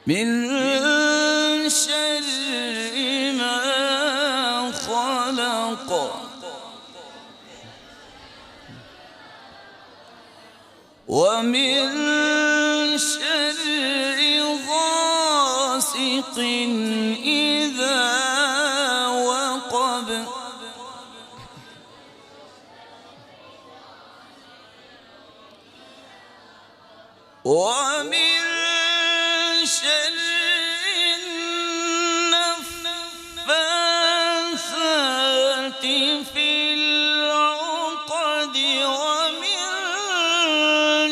من شر ما خلق ومن شر غاسق إذا وقب ومن شر النفاثات في العقد ومن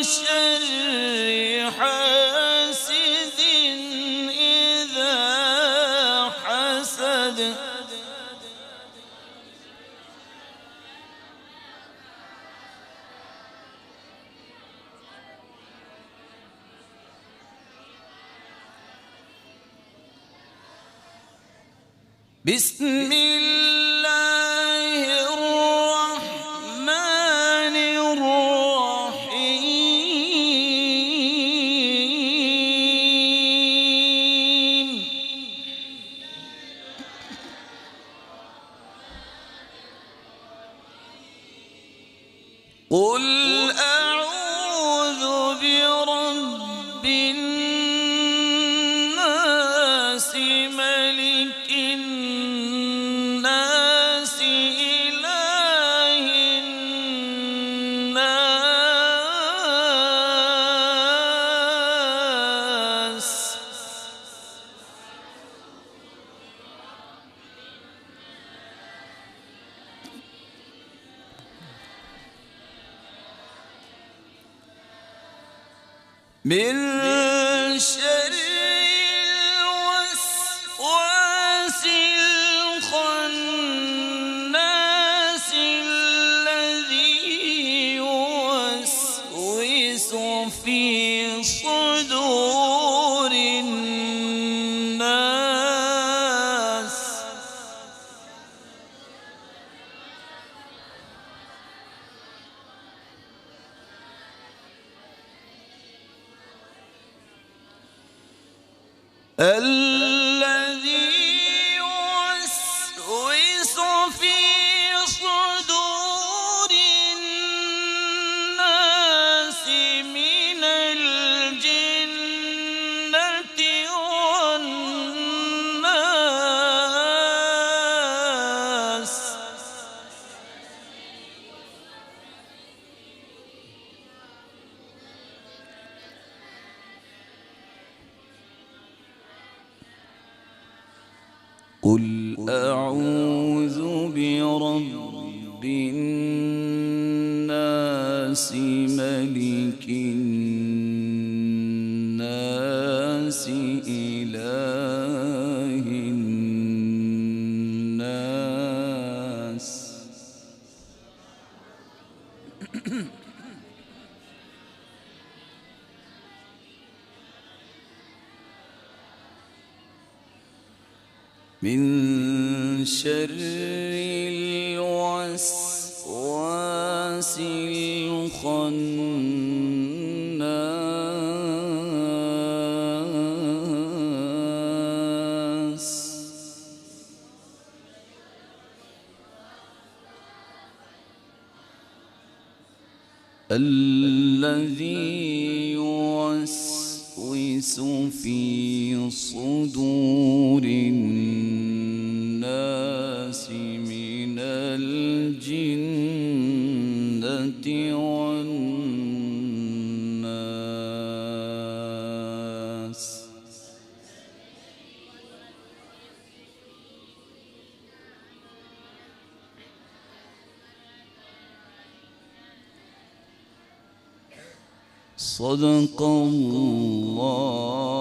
شر حاسد إذا حسد بسم الله الرحمن الرحيم قل أعوذ برب الناس ملك الناس إله الناس من شر الوسواس الخناس الذي يوسوس في صدور الناس الذي يوسوس في صدور الناس من الجنة والناس قل أعوذ برب الناس ملك الناس إله الناس من شر الوسواس الخناس الذي يوسوس في صدور الناس من الجنة والناس صدق الله